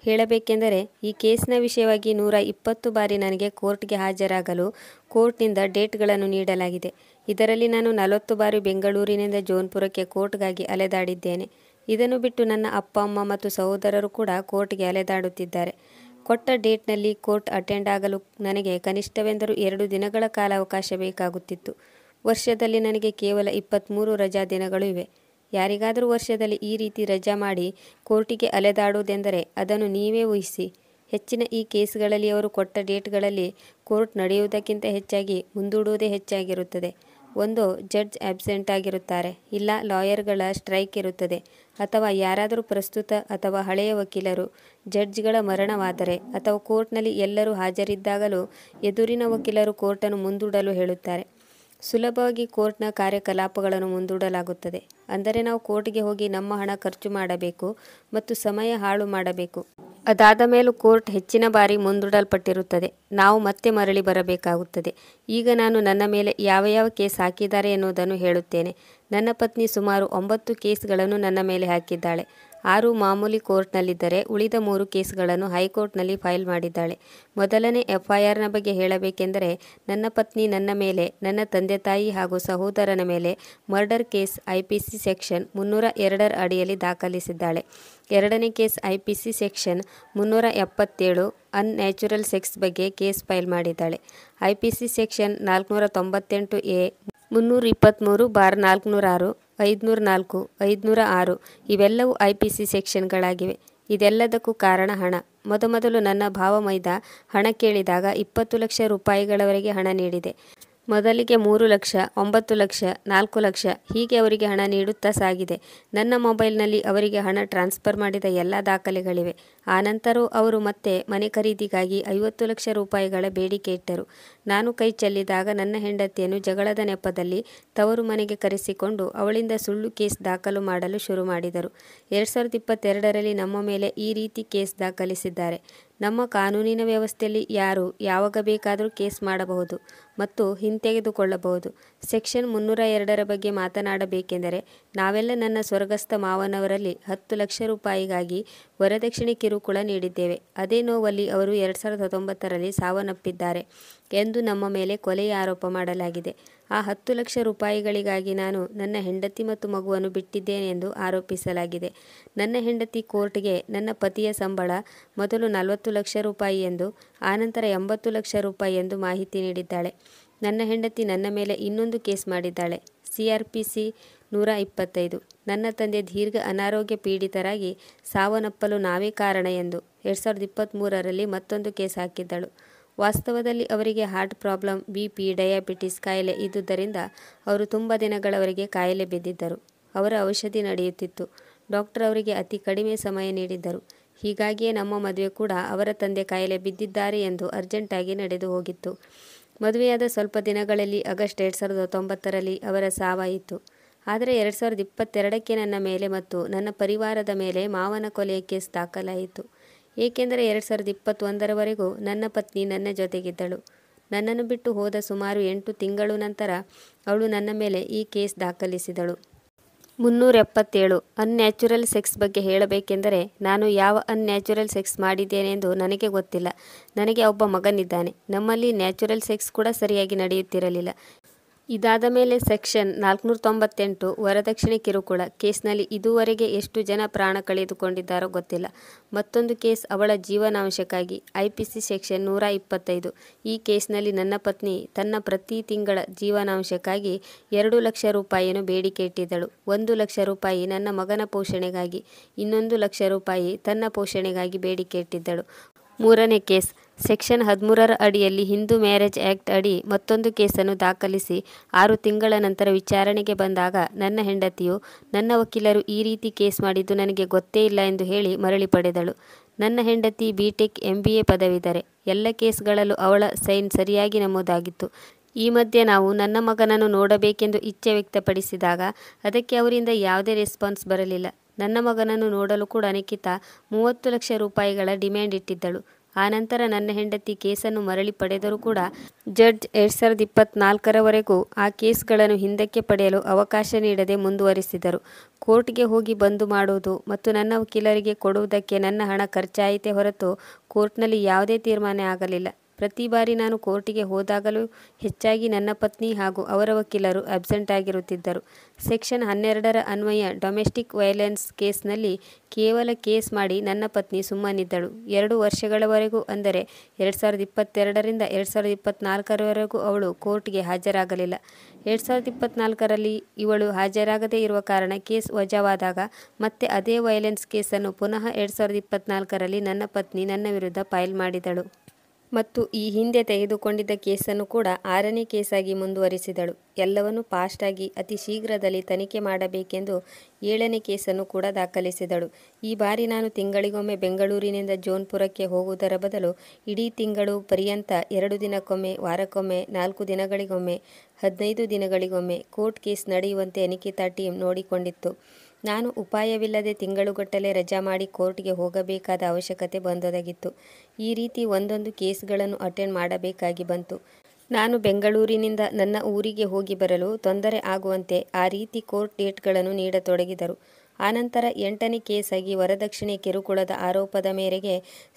ಹೇಳಬೇಕೆಂದರೆ ಈ ಕೇಸ್ನ ವಿಷಯವಾಗಿ 120 ಬಾರಿ ನನಗೆ ಕೋರ್ಟ್ಗೆ ಹಾಜರಾಗಲು ಕೋರ್ಟ್ನಿಂದ ಡೇಟ್ಗಳನ್ನು ನೀಡಲಾಗಿದೆ. ಇದರಲ್ಲಿ ನಾನು 40 ಬಾರಿ ಬೆಂಗಳೂರಿನಿಂದ ಜೋನ್ಪುರಕ್ಕೆ ಕೋರ್ಟ್ಗಾಗಿ ಅಲೆದಾಡಿದ್ದೇನೆ. ಇದನ್ನು ಬಿಟ್ಟು ನನ್ನ ಅಪ್ಪ ಅಮ್ಮ ಮತ್ತು ಸಹೋದರರು ಕೂಡ ಕೋರ್ಟ್ಗೆ ಅಲೆದಾಡುತ್ತಿದ್ದಾರೆ. ಕೊಟ್ಟ ಡೇಟ್ನಲ್ಲಿ ಕೋರ್ಟ್ ಅಟೆಂಡ್ ಆಗಲು ನನಗೆ ಕನಿಷ್ಠವೆಂದರೂ 2 ದಿನಗಳ ಕಾಲಾವಕಾಶ ಬೇಕಾಗುತ್ತಿತ್ತು. ವರ್ಷದಲ್ಲಿ ನನಗೆ ಕೇವಲ 23 ರಜಾ ದಿನಗಳು ಇವೆ. ಯಾರಿಗಾದರೂ ವರ್ಷದಲ್ಲಿ ಈ ರೀತಿ ರಜಾ ಮಾಡಿ ಕೋರ್ಟಿಗೆ ಅಲೆದಾಡುವುದೆಂದರೆ ಅದನ್ನು ನೀವೇ ಊಹಿಸಿ. ಹೆಚ್ಚಿನ ಈ ಕೇಸ್ಗಳಲ್ಲಿ ಅವರು ಕೊಟ್ಟ ಡೇಟ್ಗಳಲ್ಲಿ ಕೋರ್ಟ್ ನಡೆಯುವುದಕ್ಕಿಂತ ಹೆಚ್ಚಾಗಿ ಮುಂದೂಡುವುದೇ ಹೆಚ್ಚಾಗಿರುತ್ತದೆ. ಒಂದು ಜಡ್ಜ್ ಆಬ್ಸೆಂಟ್ ಆಗಿರುತ್ತಾರೆ, ಇಲ್ಲ ಲಾಯರ್ಗಳ ಸ್ಟ್ರೈಕ್ ಇರುತ್ತದೆ, ಅಥವಾ ಯಾರಾದರೂ ಪ್ರಸ್ತುತ ಅಥವಾ ಹಳೆಯ ವಕೀಲರು, ಜಡ್ಜ್ಗಳ ಮರಣವಾದರೆ ಅಥವಾ ಕೋರ್ಟ್ನಲ್ಲಿ ಎಲ್ಲರೂ ಹಾಜರಿದ್ದಾಗಲೂ ಎದುರಿನ ವಕೀಲರು ಕೋರ್ಟನ್ನು ಮುಂದೂಡಲು ಹೇಳುತ್ತಾರೆ. ಸುಲಭವಾಗಿ ಕೋರ್ಟ್ನ ಕಾರ್ಯಕಲಾಪಗಳನ್ನು ಮುಂದೂಡಲಾಗುತ್ತದೆ. ಅಂದರೆ ನಾವು ಕೋರ್ಟ್ಗೆ ಹೋಗಿ ನಮ್ಮ ಹಣ ಖರ್ಚು ಮಾಡಬೇಕು ಮತ್ತು ಸಮಯ ಹಾಳು ಮಾಡಬೇಕು. ಅದಾದ ಮೇಲೂ ಕೋರ್ಟ್ ಹೆಚ್ಚಿನ ಬಾರಿ ಮುಂದೂಡಲ್ಪಟ್ಟಿರುತ್ತದೆ. ನಾವು ಮತ್ತೆ ಮರಳಿ ಬರಬೇಕಾಗುತ್ತದೆ. ಈಗ ನಾನು ನನ್ನ ಮೇಲೆ ಯಾವ ಕೇಸ್ ಹಾಕಿದ್ದಾರೆ ಎನ್ನುವುದನ್ನು ಹೇಳುತ್ತೇನೆ. ನನ್ನ ಪತ್ನಿ ಸುಮಾರು 9 ಕೇಸ್ಗಳನ್ನು ನನ್ನ ಮೇಲೆ ಹಾಕಿದ್ದಾಳೆ. 6 ಮಾಮೂಲಿ ಕೋರ್ಟ್ನಲ್ಲಿದ್ದರೆ ಉಳಿದ 3 ಕೇಸ್ಗಳನ್ನು ಹೈಕೋರ್ಟ್ನಲ್ಲಿ ಫೈಲ್ ಮಾಡಿದ್ದಾಳೆ. ಮೊದಲನೇ FIRನ ಬಗ್ಗೆ ಹೇಳಬೇಕೆಂದರೆ ನನ್ನ ಪತ್ನಿ ನನ್ನ ಮೇಲೆ, ನನ್ನ ತಂದೆ ತಾಯಿ ಹಾಗೂ ಸಹೋದರನ ಮೇಲೆ ಮರ್ಡರ್ ಕೇಸ್ IPC ಸೆಕ್ಷನ್ 302ರ ಅಡಿಯಲ್ಲಿ ದಾಖಲಿಸಿದ್ದಾಳೆ. ಎರಡನೇ case IPC section 377 unnatural sex ಬಗ್ಗೆ ಕೇಸ್ ಫೈಲ್ ಮಾಡಿದ್ದಾಳೆ. IPC ಸೆಕ್ಷನ್ 498A 323/406 504 506 ಇವೆಲ್ಲವೂ IPC ಸೆಕ್ಷನ್ಗಳಾಗಿವೆ. ಇದೆಲ್ಲದಕ್ಕೂ ಕಾರಣ ಹಣ. ಮೊದಮೊದಲು ನನ್ನ ಭಾವಮೈದ ಹಣ ಕೇಳಿದಾಗ 20 ಲಕ್ಷ ರೂಪಾಯಿಗಳವರೆಗೆ ಹಣ ನೀಡಿದೆ. ಮೊದಲಿಗೆ 3 ಲಕ್ಷ, 9 ಲಕ್ಷ, 4 ಲಕ್ಷ ಹೀಗೆ ಅವರಿಗೆ ಹಣ ನೀಡುತ್ತಾ ಸಾಗಿದೆ. ನನ್ನ ಮೊಬೈಲ್ನಲ್ಲಿ ಅವರಿಗೆ ಹಣ ಟ್ರಾನ್ಸ್ಫರ್ ಮಾಡಿದ ಎಲ್ಲ ದಾಖಲೆಗಳಿವೆ. ಆನಂತರವೂ ಅವರು ಮತ್ತೆ ಮನೆ ಖರೀದಿಗಾಗಿ 50 ಲಕ್ಷ ರೂಪಾಯಿಗಳ ಬೇಡಿಕೆ ಇಟ್ಟರು. ನಾನು ಕೈ ಚೆಲ್ಲಿದಾಗ ನನ್ನ ಹೆಂಡತಿಯನ್ನು ಜಗಳದ ನೆಪದಲ್ಲಿ ತವರು ಮನೆಗೆ ಕರೆಸಿಕೊಂಡು ಅವಳಿಂದ ಸುಳ್ಳು ಕೇಸ್ ದಾಖಲು ಮಾಡಲು ಶುರು ಮಾಡಿದರು. 2022ರಲ್ಲಿ ನಮ್ಮ ಮೇಲೆ ಈ ರೀತಿ ಕೇಸ್ ದಾಖಲಿಸಿದ್ದಾರೆ. ನಮ್ಮ ಕಾನೂನಿನ ವ್ಯವಸ್ಥೆಯಲ್ಲಿ ಯಾರು ಯಾವಾಗ ಬೇಕಾದರೂ ಕೇಸ್ ಮಾಡಬಹುದು ಮತ್ತು ಹಿಂತೆಗೆದುಕೊಳ್ಳಬಹುದು. ಸೆಕ್ಷನ್ 302ರ ಬಗ್ಗೆ ಮಾತನಾಡಬೇಕೆಂದರೆ ನಾವೆಲ್ಲ ನನ್ನ ಸ್ವರ್ಗಸ್ಥ ಮಾವನವರಲ್ಲಿ 10 ಲಕ್ಷ ರೂಪಾಯಿಗಾಗಿ ವರದಕ್ಷಿಣೆ ಕಿರುಕುಳ ನೀಡಿದ್ದೇವೆ. ಅದೇ ನೋವಲ್ಲಿ ಅವರು 2019ರಲ್ಲಿ ಸಾವನ್ನಪ್ಪಿದ್ದಾರೆ ಎಂದು ನಮ್ಮ ಮೇಲೆ ಕೊಲೆಯ ಆರೋಪ ಮಾಡಲಾಗಿದೆ. ಆ 10 ಲಕ್ಷ ರೂಪಾಯಿಗಳಿಗಾಗಿ ನಾನು ನನ್ನ ಹೆಂಡತಿ ಮತ್ತು ಮಗುವನ್ನು ಬಿಟ್ಟಿದ್ದೇನೆ ಎಂದು ಆರೋಪಿಸಲಾಗಿದೆ. ನನ್ನ ಹೆಂಡತಿ ಕೋರ್ಟ್ಗೆ ನನ್ನ ಪತಿಯ ಸಂಬಳ ಮೊದಲು 40 ಲಕ್ಷ ರೂಪಾಯಿ ಎಂದು, ಆನಂತರ 80 ಲಕ್ಷ ರೂಪಾಯಿ ಎಂದು ಮಾಹಿತಿ ನೀಡಿದ್ದಾಳೆ. ನನ್ನ ಹೆಂಡತಿ ನನ್ನ ಮೇಲೆ ಇನ್ನೊಂದು ಕೇಸ್ ಮಾಡಿದ್ದಾಳೆ. CRPC 125 ನನ್ನ ತಂದೆ ದೀರ್ಘ ಅನಾರೋಗ್ಯ ಪೀಡಿತರಾಗಿ ಸಾವನ್ನಪ್ಪಲು ನಾವೇ ಕಾರಣ ಎಂದು 2023ರಲ್ಲಿ ಮತ್ತೊಂದು ಕೇಸ್ ಹಾಕಿದ್ದಳು. ವಾಸ್ತವದಲ್ಲಿ ಅವರಿಗೆ ಹಾರ್ಟ್ ಪ್ರಾಬ್ಲಮ್, BP, ಡಯಾಬಿಟಿಸ್ ಕಾಯಿಲೆ ಇದ್ದುದರಿಂದ ಅವರು ತುಂಬ ದಿನಗಳವರೆಗೆ ಕಾಯಿಲೆ ಬಿದ್ದಿದ್ದರು. ಅವರ ಔಷಧಿ ನಡೆಯುತ್ತಿತ್ತು. ಡಾಕ್ಟರ್ ಅವರಿಗೆ ಅತಿ ಕಡಿಮೆ ಸಮಯ ನೀಡಿದ್ದರು. ಹೀಗಾಗಿಯೇ ನಮ್ಮ ಮದುವೆ ಕೂಡ ಅವರ ತಂದೆ ಕಾಯಿಲೆ ಬಿದ್ದಿದ್ದಾರೆ ಎಂದು ಅರ್ಜೆಂಟಾಗಿ ನಡೆದು ಹೋಗಿತ್ತು. ಮದುವೆಯಾದ ಸ್ವಲ್ಪ ದಿನಗಳಲ್ಲಿ ಆಗಸ್ಟ್ 2019ರಲ್ಲಿ ಅವರ ಸಾವಾಯಿತು. ಆದರೆ 2022ಕ್ಕೆ ನನ್ನ ಮೇಲೆ ಮತ್ತು ನನ್ನ ಪರಿವಾರದ ಮೇಲೆ ಮಾವನ ಕೊಲೆಯ ಕೇಸ್ ದಾಖಲಾಯಿತು. ಏಕೆಂದರೆ 2021ರವರೆಗೂ ನನ್ನ ಪತ್ನಿ ನನ್ನ ಜೊತೆಗಿದ್ದಳು. ನನ್ನನ್ನು ಬಿಟ್ಟು ಹೋದ ಸುಮಾರು 8 ತಿಂಗಳು ನಂತರ ಅವಳು ನನ್ನ ಮೇಲೆ ಈ ಕೇಸ್ ದಾಖಲಿಸಿದಳು. 377 ಅನ್ಯಾಚುರಲ್ ಸೆಕ್ಸ್ ಬಗ್ಗೆ ಹೇಳಬೇಕೆಂದರೆ ನಾನು ಯಾವ ಅನ್ಯಾಚುರಲ್ ಸೆಕ್ಸ್ ಮಾಡಿದ್ದೇನೆಂದು ನನಗೆ ಗೊತ್ತಿಲ್ಲ. ನನಗೆ ಒಬ್ಬ ಮಗನಿದ್ದಾನೆ. ನಮ್ಮಲ್ಲಿ ನ್ಯಾಚುರಲ್ ಸೆಕ್ಸ್ ಕೂಡ ಸರಿಯಾಗಿ ನಡೆಯುತ್ತಿರಲಿಲ್ಲ. ಇದಾದ ಮೇಲೆ ಸೆಕ್ಷನ್ 498 ವರದಕ್ಷಿಣೆ ಕಿರುಕುಳ ಕೇಸ್ನಲ್ಲಿ ಇದುವರೆಗೆ ಎಷ್ಟು ಜನ ಪ್ರಾಣ ಕಳೆದುಕೊಂಡಿದ್ದಾರೋ ಗೊತ್ತಿಲ್ಲ. ಮತ್ತೊಂದು ಕೇಸ್ ಅವಳ ಜೀವನಾಂಶಕ್ಕಾಗಿ IPC ಸೆಕ್ಷನ್ 125. ಈ ಕೇಸ್ನಲ್ಲಿ ನನ್ನ ಪತ್ನಿ ತನ್ನ ಪ್ರತಿ ತಿಂಗಳ ಜೀವನಾಂಶಕ್ಕಾಗಿ 2 ಲಕ್ಷ ರೂಪಾಯಿಯನ್ನು ಬೇಡಿಕೆ ಇಟ್ಟಿದ್ದಳು. 1 ಲಕ್ಷ ರೂಪಾಯಿ ನನ್ನ ಮಗನ ಪೋಷಣೆಗಾಗಿ, 1 ಲಕ್ಷ ರೂಪಾಯಿ ತನ್ನ ಪೋಷಣೆಗಾಗಿ ಬೇಡಿಕೆ ಇಟ್ಟಿದ್ದಳು. ಮೂರನೇ ಕೇಸ್ ಸೆಕ್ಷನ್ 13ರ ಅಡಿಯಲ್ಲಿ ಹಿಂದೂ ಮ್ಯಾರೇಜ್ ಆ್ಯಕ್ಟ್ ಅಡಿ ಮತ್ತೊಂದು ಕೇಸನ್ನು ದಾಖಲಿಸಿ 6 ತಿಂಗಳ ನಂತರ ವಿಚಾರಣೆಗೆ ಬಂದಾಗ ನನ್ನ ಹೆಂಡತಿಯು ನನ್ನ ವಕೀಲರು ಈ ರೀತಿ ಕೇಸ್ ಮಾಡಿದ್ದು ನನಗೆ ಗೊತ್ತೇ ಇಲ್ಲ ಎಂದು ಹೇಳಿ ಮರಳಿ ಪಡೆದಳು. ನನ್ನ ಹೆಂಡತಿ BTech MBA ಪದವೀಧರೆ. ಎಲ್ಲ ಕೇಸ್ಗಳಲ್ಲೂ ಅವಳ ಸೈನ್ ಸರಿಯಾಗಿ ನಮೂದಾಗಿತ್ತು. ಈ ಮಧ್ಯೆ ನಾವು ನನ್ನ ಮಗನನ್ನು ನೋಡಬೇಕೆಂದು ಇಚ್ಛೆ ವ್ಯಕ್ತಪಡಿಸಿದಾಗ ಅದಕ್ಕೆ ಅವರಿಂದ ಯಾವುದೇ ರೆಸ್ಪಾನ್ಸ್ ಬರಲಿಲ್ಲ. ನನ್ನ ಮಗನನ್ನು ನೋಡಲು ಕೂಡ ನಿಖಿತಾ 30 ಲಕ್ಷ ರೂಪಾಯಿಗಳ ಡಿಮ್ಯಾಂಡ್ ಇಟ್ಟಿದ್ದಳು. ಆನಂತರ ನನ್ನ ಹೆಂಡತಿ ಕೇಸನ್ನು ಮರಳಿ ಪಡೆದರೂ ಕೂಡ ಜಡ್ಜ್ 2024ರವರೆಗೂ ಆ ಕೇಸ್ಗಳನ್ನು ಹಿಂದಕ್ಕೆ ಪಡೆಯಲು ಅವಕಾಶ ನೀಡದೆ ಮುಂದುವರಿಸಿದರು. ಕೋರ್ಟ್ಗೆ ಹೋಗಿ ಬಂದು ಮಾಡುವುದು ಮತ್ತು ನನ್ನ ವಕೀಲರಿಗೆ ಕೊಡುವುದಕ್ಕೆ ನನ್ನ ಹಣ ಖರ್ಚಾಯಿತೇ ಹೊರತು ಕೋರ್ಟ್ನಲ್ಲಿ ಯಾವುದೇ ತೀರ್ಮಾನ ಆಗಲಿಲ್ಲ. ಪ್ರತಿ ಬಾರಿ ನಾನು ಕೋರ್ಟಿಗೆ ಹೋದಾಗಲೂ ಹೆಚ್ಚಾಗಿ ನನ್ನ ಪತ್ನಿ ಹಾಗೂ ಅವರ ವಕೀಲರು ಅಬ್ಸೆಂಟ್ ಆಗಿರುತ್ತಿದ್ದರು. ಸೆಕ್ಷನ್ 12ರ ಅನ್ವಯ ಡೊಮೆಸ್ಟಿಕ್ ವೈಲೆನ್ಸ್ ಕೇಸ್ನಲ್ಲಿ ಕೇವಲ ಕೇಸ್ ಮಾಡಿ ನನ್ನ ಪತ್ನಿ ಸುಮ್ಮನಿದ್ದಳು. 2 ವರ್ಷಗಳವರೆಗೂ ಅಂದರೆ 2022ರಿಂದ 2024ರವರೆಗೂ ಅವಳು ಕೋರ್ಟ್ಗೆ ಹಾಜರಾಗಲಿಲ್ಲ. 2024ರಲ್ಲಿ ಇವಳು ಹಾಜರಾಗದೇ ಇರುವ ಕಾರಣ ಕೇಸ್ ವಜಾವಾದಾಗ ಮತ್ತೆ ಅದೇ ವೈಲೆನ್ಸ್ ಕೇಸನ್ನು ಪುನಃ 2024ರಲ್ಲಿ ನನ್ನ ಪತ್ನಿ ನನ್ನ ವಿರುದ್ಧ ಫೈಲ್ ಮಾಡಿದಳು. ಮತ್ತು ಈ ಹಿಂದೆ ತೆಗೆದುಕೊಂಡಿದ್ದ ಕೇಸನ್ನು ಕೂಡ 6ನೇ ಕೇಸಾಗಿ ಮುಂದುವರಿಸಿದಳು. ಎಲ್ಲವನ್ನೂ ಫಾಸ್ಟಾಗಿ ಅತಿ ಶೀಘ್ರದಲ್ಲಿ ತನಿಖೆ ಮಾಡಬೇಕೆಂದು 7ನೇ ಕೇಸನ್ನು ಕೂಡ ದಾಖಲಿಸಿದಳು. ಈ ಬಾರಿ ನಾನು ತಿಂಗಳಿಗೊಮ್ಮೆ ಬೆಂಗಳೂರಿನಿಂದ ಜೋನ್ಪುರಕ್ಕೆ ಹೋಗುವುದರ ಬದಲು ಇಡೀ ತಿಂಗಳು ಪರ್ಯಂತ 2 ದಿನಕ್ಕೊಮ್ಮೆ, ವಾರಕ್ಕೊಮ್ಮೆ, 4 ದಿನಗಳಿಗೊಮ್ಮೆ, 15 ದಿನಗಳಿಗೊಮ್ಮೆ ಕೋರ್ಟ್ ಕೇಸ್ ನಡೆಯುವಂತೆ ನಿಖಿತಾ ಟೀಮ್ ನೋಡಿಕೊಂಡಿತ್ತು. ನಾನು ಉಪಾಯವಿಲ್ಲದೆ ತಿಂಗಳುಗಟ್ಟಲೆ ರಜಾ ಮಾಡಿ ಕೋರ್ಟ್ಗೆ ಹೋಗಬೇಕಾದ ಅವಶ್ಯಕತೆ ಬಂದೊದಗಿತ್ತು. ಈ ರೀತಿ ಒಂದೊಂದು ಕೇಸ್ಗಳನ್ನು ಅಟೆಂಡ್ ಮಾಡಬೇಕಾಗಿ ಬಂತು. ನಾನು ಬೆಂಗಳೂರಿನಿಂದ ನನ್ನ ಊರಿಗೆ ಹೋಗಿ ಬರಲು ತೊಂದರೆ ಆಗುವಂತೆ ಆ ರೀತಿ ಕೋರ್ಟ್ ಡೇಟ್ಗಳನ್ನು ನೀಡತೊಡಗಿದರು. ಆನಂತರ 8ನೇ ಕೇಸಾಗಿ ವರದಕ್ಷಿಣೆ ಕಿರುಕುಳದ ಆರೋಪದ ಮೇರೆಗೆ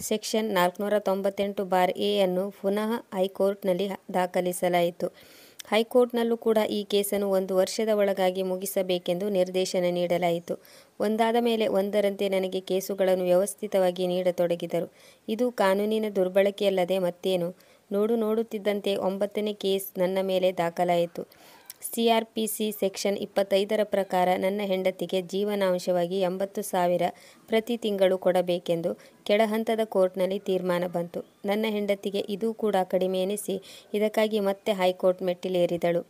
ಸೆಕ್ಷನ್ 498(a) ಅನ್ನು ಪುನಃ ಹೈಕೋರ್ಟ್ನಲ್ಲಿ ದಾಖಲಿಸಲಾಯಿತು. ಹೈಕೋರ್ಟ್ನಲ್ಲೂ ಕೂಡ ಈ ಕೇಸನ್ನು 1 ವರ್ಷದ ಒಳಗಾಗಿ ಮುಗಿಸಬೇಕೆಂದು ನಿರ್ದೇಶನ ನೀಡಲಾಯಿತು. ಒಂದಾದ ಮೇಲೆ ಒಂದರಂತೆ ನನಗೆ ಕೇಸುಗಳನ್ನು ವ್ಯವಸ್ಥಿತವಾಗಿ ನೀಡತೊಡಗಿದರು. ಇದು ಕಾನೂನಿನ ದುರ್ಬಳಕೆಯಲ್ಲದೆ ಮತ್ತೇನು. ನೋಡುತ್ತಿದ್ದಂತೆ 9ನೇ ಕೇಸ್ ನನ್ನ ಮೇಲೆ ದಾಖಲಾಯಿತು. CRPC ಸೆಕ್ಷನ್ 25ರ ಪ್ರಕಾರ ನನ್ನ ಹೆಂಡತಿಗೆ ಜೀವನಾಂಶವಾಗಿ 80,000 ಪ್ರತಿ ತಿಂಗಳು ಕೊಡಬೇಕೆಂದು ಕೆಳಹಂತದ ಕೋರ್ಟ್ನಲ್ಲಿ ತೀರ್ಮಾನ ಬಂತು. ನನ್ನ ಹೆಂಡತಿಗೆ ಇದೂ ಕೂಡ ಕಡಿಮೆ ಎನಿಸಿ ಇದಕ್ಕಾಗಿ ಮತ್ತೆ ಹೈಕೋರ್ಟ್ ಮೆಟ್ಟಿಲೇರಿದಳು.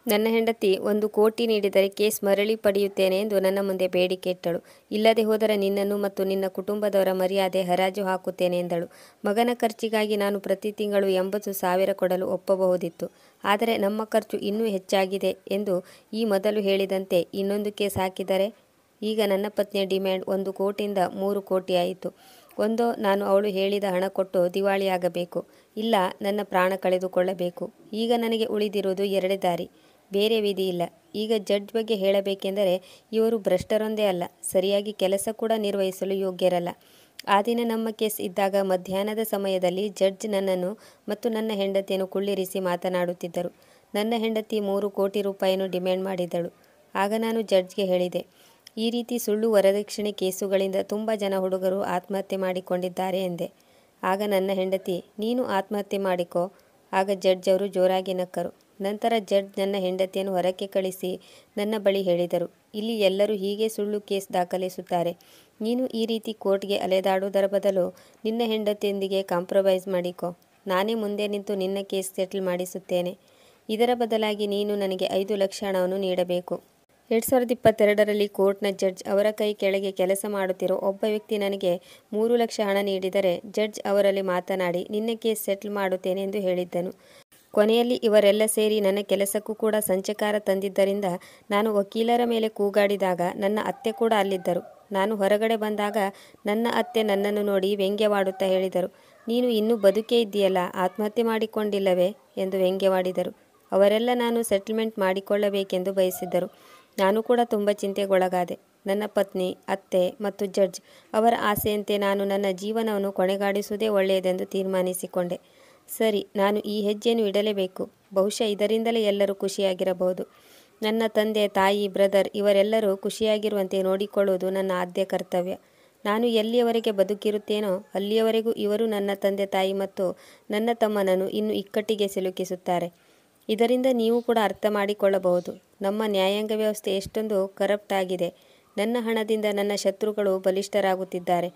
ನನ್ನ ಹೆಂಡತಿ 1 ಕೋಟಿ ನೀಡಿದರೆ ಕೇಸ್ ಮರಳಿ ಪಡೆಯುತ್ತೇನೆ ಎಂದು ನನ್ನ ಮುಂದೆ ಬೇಡಿಕೆ ಇಟ್ಟಳು. ಇಲ್ಲದೆ ಹೋದರೆ ನಿನ್ನನ್ನು ಮತ್ತು ನಿನ್ನ ಕುಟುಂಬದವರ ಮರ್ಯಾದೆ ಹರಾಜು ಹಾಕುತ್ತೇನೆ ಎಂದಳು. ಮಗನ ಖರ್ಚಿಗಾಗಿ ನಾನು ಪ್ರತಿ ತಿಂಗಳು 80,000 ಕೊಡಲು ಒಪ್ಪಬಹುದಿತ್ತು. ಆದರೆ ನಮ್ಮ ಖರ್ಚು ಇನ್ನೂ ಹೆಚ್ಚಾಗಿದೆ ಎಂದು ಈ ಮೊದಲು ಹೇಳಿದಂತೆ ಇನ್ನೊಂದು ಕೇಸ್ ಹಾಕಿದರೆ ಈಗ ನನ್ನ ಪತ್ನಿಯ ಡಿಮ್ಯಾಂಡ್ 1 ಕೋಟಿಯಿಂದ 3 ಕೋಟಿ ಆಯಿತು. ಒಂದೋ ನಾನು ಅವಳು ಹೇಳಿದ ಹಣ ಕೊಟ್ಟು ದಿವಾಳಿಯಾಗಬೇಕು, ಇಲ್ಲ ನನ್ನ ಪ್ರಾಣ ಕಳೆದುಕೊಳ್ಳಬೇಕು. ಈಗ ನನಗೆ ಉಳಿದಿರುವುದು 2 ದಾರಿ, ಬೇರೆ ವಿಧಿ ಇಲ್ಲ. ಈಗ ಜಡ್ಜ್ ಬಗ್ಗೆ ಹೇಳಬೇಕೆಂದರೆ ಇವರು ಭ್ರಷ್ಟರೊಂದೇ ಅಲ್ಲ, ಸರಿಯಾಗಿ ಕೆಲಸ ಕೂಡ ನಿರ್ವಹಿಸಲು ಯೋಗ್ಯರಲ್ಲ. ಆ ದಿನ ನಮ್ಮ ಕೇಸ್ ಇದ್ದಾಗ ಮಧ್ಯಾಹ್ನದ ಸಮಯದಲ್ಲಿ ಜಡ್ಜ್ ನನ್ನನ್ನು ಮತ್ತು ನನ್ನ ಹೆಂಡತಿಯನ್ನು ಕುಳ್ಳಿರಿಸಿ ಮಾತನಾಡುತ್ತಿದ್ದರು. ನನ್ನ ಹೆಂಡತಿ 3 ಕೋಟಿ ರೂಪಾಯಿಯನ್ನು ಡಿಮ್ಯಾಂಡ್ ಮಾಡಿದಳು. ಆಗ ನಾನು ಜಡ್ಜ್ಗೆ ಹೇಳಿದೆ, ಈ ರೀತಿ ಸುಳ್ಳು ವರದಕ್ಷಿಣೆ ಕೇಸುಗಳಿಂದ ತುಂಬ ಜನ ಹುಡುಗರು ಆತ್ಮಹತ್ಯೆ ಮಾಡಿಕೊಂಡಿದ್ದಾರೆ ಎಂದೆ. ಆಗ ನನ್ನ ಹೆಂಡತಿ, ನೀನು ಆತ್ಮಹತ್ಯೆ ಮಾಡಿಕೋ. ಆಗ ಜಡ್ಜ್ ಅವರು ಜೋರಾಗಿ ನಕ್ಕರು. ನಂತರ ಜಡ್ಜ್ ನನ್ನ ಹೆಂಡತಿಯನ್ನು ಹೊರಕ್ಕೆ ಕಳಿಸಿ ನನ್ನ ಬಳಿ ಹೇಳಿದರು, ಇಲ್ಲಿ ಎಲ್ಲರೂ ಹೀಗೆ ಸುಳ್ಳು ಕೇಸ್ ದಾಖಲಿಸುತ್ತಾರೆ. ನೀನು ಈ ರೀತಿ ಕೋರ್ಟ್ಗೆ ಅಲೆದಾಡುವುದರ ಬದಲು ನಿನ್ನ ಹೆಂಡತಿಯೊಂದಿಗೆ ಕಾಂಪ್ರಮೈಸ್ ಮಾಡಿಕೋ. ನಾನೇ ಮುಂದೆ ನಿಂತು ನಿನ್ನ ಕೇಸ್ ಸೆಟಲ್ ಮಾಡಿಸುತ್ತೇನೆ. ಇದರ ಬದಲಾಗಿ ನೀನು ನನಗೆ 5 ಲಕ್ಷ ಹಣವನ್ನು ನೀಡಬೇಕು. 2022ರಲ್ಲಿ ಕೋರ್ಟ್ನ ಜಡ್ಜ್ ಅವರ ಕೈ ಕೆಳಗೆ ಕೆಲಸ ಮಾಡುತ್ತಿರೋ ಒಬ್ಬ ವ್ಯಕ್ತಿ ನನಗೆ 3 ಲಕ್ಷ ಹಣ ನೀಡಿದರೆ ಜಡ್ಜ್ ಅವರಲ್ಲಿ ಮಾತನಾಡಿ ನಿನ್ನ ಕೇಸ್ ಸೆಟ್ಲ್ ಮಾಡುತ್ತೇನೆ ಎಂದು ಹೇಳಿದ್ದನು. ಕೊನೆಯಲ್ಲಿ ಇವರೆಲ್ಲ ಸೇರಿ ನನ್ನ ಕೆಲಸಕ್ಕೂ ಕೂಡ ಸಂಚಕಾರ ತಂದಿದ್ದರಿಂದ ನಾನು ವಕೀಲರ ಮೇಲೆ ಕೂಗಾಡಿದಾಗ ನನ್ನ ಅತ್ತೆ ಕೂಡ ಅಲ್ಲಿದ್ದರು. ನಾನು ಹೊರಗಡೆ ಬಂದಾಗ ನನ್ನ ಅತ್ತೆ ನನ್ನನ್ನು ನೋಡಿ ವ್ಯಂಗ್ಯವಾಡುತ್ತಾ ಹೇಳಿದರು, ನೀನು ಇನ್ನೂ ಬದುಕೇ ಇದ್ದೀಯಲ್ಲ, ಆತ್ಮಹತ್ಯೆ ಮಾಡಿಕೊಂಡಿಲ್ಲವೇ ಎಂದು ವ್ಯಂಗ್ಯವಾಡಿದರು. ಅವರೆಲ್ಲ ನಾನು ಸೆಟಲ್ಮೆಂಟ್ ಮಾಡಿಕೊಳ್ಳಬೇಕೆಂದು ಬಯಸಿದ್ದರು. ನಾನು ಕೂಡ ತುಂಬ ಚಿಂತೆಗೊಳಗಾದೆ. ನನ್ನ ಪತ್ನಿ, ಅತ್ತೆ ಮತ್ತು ಜಡ್ಜ್ ಅವರ ಆಸೆಯಂತೆ ನಾನು ನನ್ನ ಜೀವನವನ್ನು ಕೊನೆಗಾಣಿಸುವುದೇ ಒಳ್ಳೆಯದೆಂದು ತೀರ್ಮಾನಿಸಿಕೊಂಡೆ. ಸರಿ, ನಾನು ಈ ಹೆಜ್ಜೆಯನ್ನು ಇಡಲೇಬೇಕು. ಬಹುಶಃ ಇದರಿಂದಲೇ ಎಲ್ಲರೂ ಖುಷಿಯಾಗಿರಬಹುದು. ನನ್ನ ತಂದೆ, ತಾಯಿ, ಬ್ರದರ್ ಇವರೆಲ್ಲರೂ ಖುಷಿಯಾಗಿರುವಂತೆ ನೋಡಿಕೊಳ್ಳುವುದು ನನ್ನ ಆದ್ಯ ಕರ್ತವ್ಯ. ನಾನು ಎಲ್ಲಿಯವರೆಗೆ ಬದುಕಿರುತ್ತೇನೋ ಅಲ್ಲಿಯವರೆಗೂ ಇವರು ನನ್ನ ತಂದೆ ತಾಯಿ ಮತ್ತು ನನ್ನ ತಮ್ಮನನ್ನು ಇನ್ನೂ ಇಕ್ಕಟ್ಟಿಗೆ ಸಿಲುಕಿಸುತ್ತಾರೆ. ಇದರಿಂದ ನೀವು ಕೂಡ ಅರ್ಥ ಮಾಡಿಕೊಳ್ಳಬಹುದು ನಮ್ಮ ನ್ಯಾಯಾಂಗ ವ್ಯವಸ್ಥೆ ಎಷ್ಟೊಂದು ಕರಪ್ಟ್ ಆಗಿದೆ. ನನ್ನ ಹಣದಿಂದ ನನ್ನ ಶತ್ರುಗಳು ಬಲಿಷ್ಠರಾಗುತ್ತಿದ್ದಾರೆ.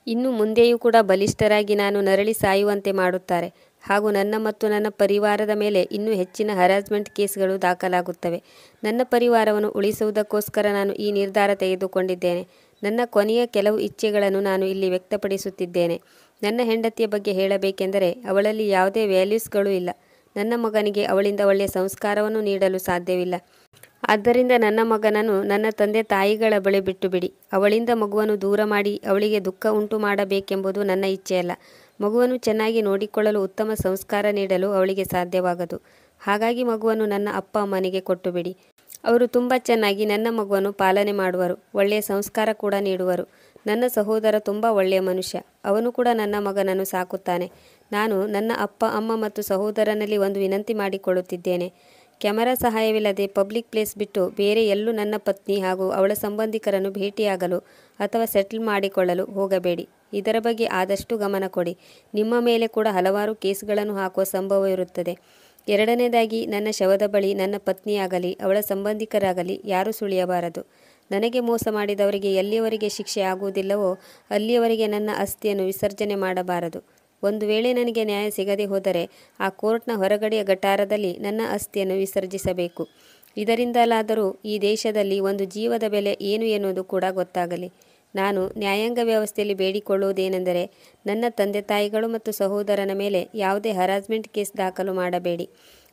ಇನ್ನು ಮುಂದೆಯೂ ಕೂಡ ಬಲಿಷ್ಠರಾಗಿ ನಾನು ನರಳಿ ಸಾಯುವಂತೆ ಮಾಡುತ್ತಾರೆ. ಹಾಗೂ ನನ್ನ ಮತ್ತು ನನ್ನ ಪರಿವಾರದ ಮೇಲೆ ಇನ್ನೂ ಹೆಚ್ಚಿನ ಹರಾಸ್ಮೆಂಟ್ ಕೇಸ್ಗಳು ದಾಖಲಾಗುತ್ತವೆ. ನನ್ನ ಪರಿವಾರವನ್ನು ಉಳಿಸುವುದಕ್ಕೋಸ್ಕರ ನಾನು ಈ ನಿರ್ಧಾರ ತೆಗೆದುಕೊಂಡಿದ್ದೇನೆ. ನನ್ನ ಕೊನೆಯ ಕೆಲವು ಇಚ್ಛೆಗಳನ್ನು ನಾನು ಇಲ್ಲಿ ವ್ಯಕ್ತಪಡಿಸುತ್ತಿದ್ದೇನೆ. ನನ್ನ ಹೆಂಡತಿಯ ಬಗ್ಗೆ ಹೇಳಬೇಕೆಂದರೆ ಅವಳಲ್ಲಿ ಯಾವುದೇ ವ್ಯಾಲ್ಯೂಸ್ಗಳು ಇಲ್ಲ. ನನ್ನ ಮಗನಿಗೆ ಅವಳಿಂದ ಒಳ್ಳೆಯ ಸಂಸ್ಕಾರವನ್ನು ನೀಡಲು ಸಾಧ್ಯವಿಲ್ಲ. ಆದ್ದರಿಂದ ನನ್ನ ಮಗನನ್ನು ನನ್ನ ತಂದೆ ತಾಯಿಗಳ ಬಳಿ ಬಿಟ್ಟು ಬಿಡಿ. ಅವಳಿಂದ ಮಗುವನ್ನು ದೂರ ಮಾಡಿ ಅವಳಿಗೆ ದುಃಖ ಉಂಟು ಮಾಡಬೇಕೆಂಬುದು ನನ್ನ ಇಚ್ಛೆಯಲ್ಲ. ಮಗುವನ್ನು ಚೆನ್ನಾಗಿ ನೋಡಿಕೊಳ್ಳಲು ಉತ್ತಮ ಸಂಸ್ಕಾರ ನೀಡಲು ಅವಳಿಗೆ ಸಾಧ್ಯವಾಗದು. ಹಾಗಾಗಿ ಮಗುವನ್ನು ನನ್ನ ಅಪ್ಪ ಅಮ್ಮನಿಗೆ ಕೊಟ್ಟು ಬಿಡಿ. ಅವರು ತುಂಬ ಚೆನ್ನಾಗಿ ನನ್ನ ಮಗುವನ್ನು ಪಾಲನೆ ಮಾಡುವರು, ಒಳ್ಳೆಯ ಸಂಸ್ಕಾರ ಕೂಡ ನೀಡುವರು. ನನ್ನ ಸಹೋದರ ತುಂಬ ಒಳ್ಳೆಯ ಮನುಷ್ಯ. ಅವನು ಕೂಡ ನನ್ನ ಮಗನನ್ನು ಸಾಕುತ್ತಾನೆ. ನಾನು ನನ್ನ ಅಪ್ಪ ಅಮ್ಮ ಮತ್ತು ಸಹೋದರನಲ್ಲಿ ಒಂದು ವಿನಂತಿ ಮಾಡಿಕೊಳ್ಳುತ್ತಿದ್ದೇನೆ. ಕ್ಯಾಮರಾ ಸಹಾಯವಿಲ್ಲದೆ ಪಬ್ಲಿಕ್ ಪ್ಲೇಸ್ ಬಿಟ್ಟು ಬೇರೆ ಎಲ್ಲೂ ನನ್ನ ಪತ್ನಿ ಹಾಗೂ ಅವಳ ಸಂಬಂಧಿಕರನ್ನು ಭೇಟಿಯಾಗಲು ಅಥವಾ ಸೆಟಲ್ ಮಾಡಿಕೊಳ್ಳಲು ಹೋಗಬೇಡಿ. ಇದರ ಬಗ್ಗೆ ಆದಷ್ಟು ಗಮನ ಕೊಡಿ. ನಿಮ್ಮ ಮೇಲೆ ಕೂಡ ಹಲವಾರು ಕೇಸ್ಗಳನ್ನು ಹಾಕುವ ಸಂಭವವಿರುತ್ತದೆ. ಎರಡನೇದಾಗಿ, ನನ್ನ ಶವದ ಬಳಿ ನನ್ನ ಪತ್ನಿಯಾಗಲಿ ಅವಳ ಸಂಬಂಧಿಕರಾಗಲಿ ಯಾರೂ ಸುಳಿಯಬಾರದು. ನನಗೆ ಮೋಸ ಮಾಡಿದವರಿಗೆ ಎಲ್ಲಿಯವರೆಗೆ ಶಿಕ್ಷೆ ಆಗುವುದಿಲ್ಲವೋ ಅಲ್ಲಿಯವರೆಗೆ ನನ್ನ ಅಸ್ಥಿಯನ್ನು ವಿಸರ್ಜನೆ ಮಾಡಬಾರದು. ಒಂದು ವೇಳೆ ನನಗೆ ನ್ಯಾಯ ಸಿಗದೆ ಹೋದರೆ ಆ ಕೋರ್ಟ್ನ ಹೊರಗಡೆಯ ಗಟಾರದಲ್ಲಿ ನನ್ನ ಅಸ್ಥಿಯನ್ನು ವಿಸರ್ಜಿಸಬೇಕು. ಇದರಿಂದಲಾದರೂ ಈ ದೇಶದಲ್ಲಿ ಒಂದು ಜೀವದ ಬೆಲೆ ಏನು ಎನ್ನುವುದು ಕೂಡ ಗೊತ್ತಾಗಲಿ. ನಾನು ನ್ಯಾಯಾಂಗ ವ್ಯವಸ್ಥೆಯಲ್ಲಿ ಬೇಡಿಕೊಳ್ಳುವುದೇನೆಂದರೆ ನನ್ನ ತಂದೆ ತಾಯಿಗಳು ಮತ್ತು ಸಹೋದರನ ಮೇಲೆ ಯಾವುದೇ ಹರಾಸ್ಮೆಂಟ್ ಕೇಸ್ ದಾಖಲು ಮಾಡಬೇಡಿ.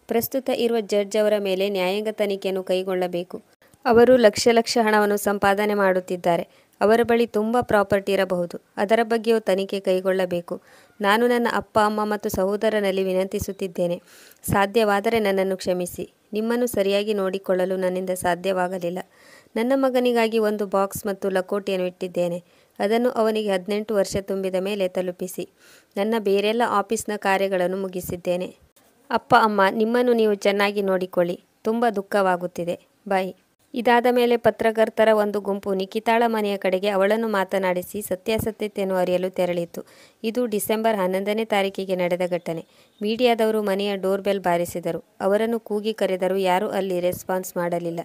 ಪ್ರಸ್ತುತ ಇರುವ ಜಡ್ಜ್ ಅವರ ಮೇಲೆ ನ್ಯಾಯಾಂಗ ತನಿಖೆಯನ್ನು ಕೈಗೊಳ್ಳಬೇಕು. ಅವರು ಲಕ್ಷ ಹಣವನ್ನು ಸಂಪಾದನೆ ಮಾಡುತ್ತಿದ್ದಾರೆ. ಅವರ ಬಳಿ ತುಂಬ ಪ್ರಾಪರ್ಟಿ ಇರಬಹುದು. ಅದರ ಬಗ್ಗೆಯೂ ತನಿಖೆ ಕೈಗೊಳ್ಳಬೇಕು. ನಾನು ನನ್ನ ಅಪ್ಪ ಅಮ್ಮ ಮತ್ತು ಸಹೋದರನಲ್ಲಿ ವಿನಂತಿಸುತ್ತಿದ್ದೇನೆ. ಸಾಧ್ಯವಾದರೆ ನನ್ನನ್ನು ಕ್ಷಮಿಸಿ. ನಿಮ್ಮನ್ನು ಸರಿಯಾಗಿ ನೋಡಿಕೊಳ್ಳಲು ನನ್ನಿಂದ ಸಾಧ್ಯವಾಗಲಿಲ್ಲ. ನನ್ನ ಮಗನಿಗಾಗಿ ಒಂದು ಬಾಕ್ಸ್ ಮತ್ತು ಲಕೋಟೆಯನ್ನು ಇಟ್ಟಿದ್ದೇನೆ. ಅದನ್ನು ಅವನಿಗೆ 18 ವರ್ಷ ತುಂಬಿದ ಮೇಲೆ ತಲುಪಿಸಿ. ನನ್ನ ಬೇರೆಲ್ಲ ಆಫೀಸ್ನ ಕಾರ್ಯಗಳನ್ನು ಮುಗಿಸಿದ್ದೇನೆ. ಅಪ್ಪ ಅಮ್ಮ, ನಿಮ್ಮನ್ನು ನೀವು ಚೆನ್ನಾಗಿ ನೋಡಿಕೊಳ್ಳಿ. ತುಂಬ ದುಃಖವಾಗುತ್ತಿದೆ. ಬಾಯ್. ಇದಾದ ಮೇಲೆ ಪತ್ರಕರ್ತರ ಒಂದು ಗುಂಪು ನಿಖಿತಾಳ ಮನೆಯ ಕಡೆಗೆ ಅವಳನ್ನು ಮಾತನಾಡಿಸಿ ಸತ್ಯಾಸತ್ಯತೆಯನ್ನು ಅರಿಯಲು ತೆರಳಿತು. ಇದು ಡಿಸೆಂಬರ್ 11ನೇ ತಾರೀಕಿಗೆ ನಡೆದ ಘಟನೆ. ಮೀಡಿಯಾದವರು ಮನೆಯ ಡೋರ್ ಬೆಲ್ ಬಾರಿಸಿದರು. ಅವರನ್ನು ಕೂಗಿ ಕರೆದರೂ ಯಾರೂ ಅಲ್ಲಿ ರೆಸ್ಪಾನ್ಸ್ ಮಾಡಲಿಲ್ಲ.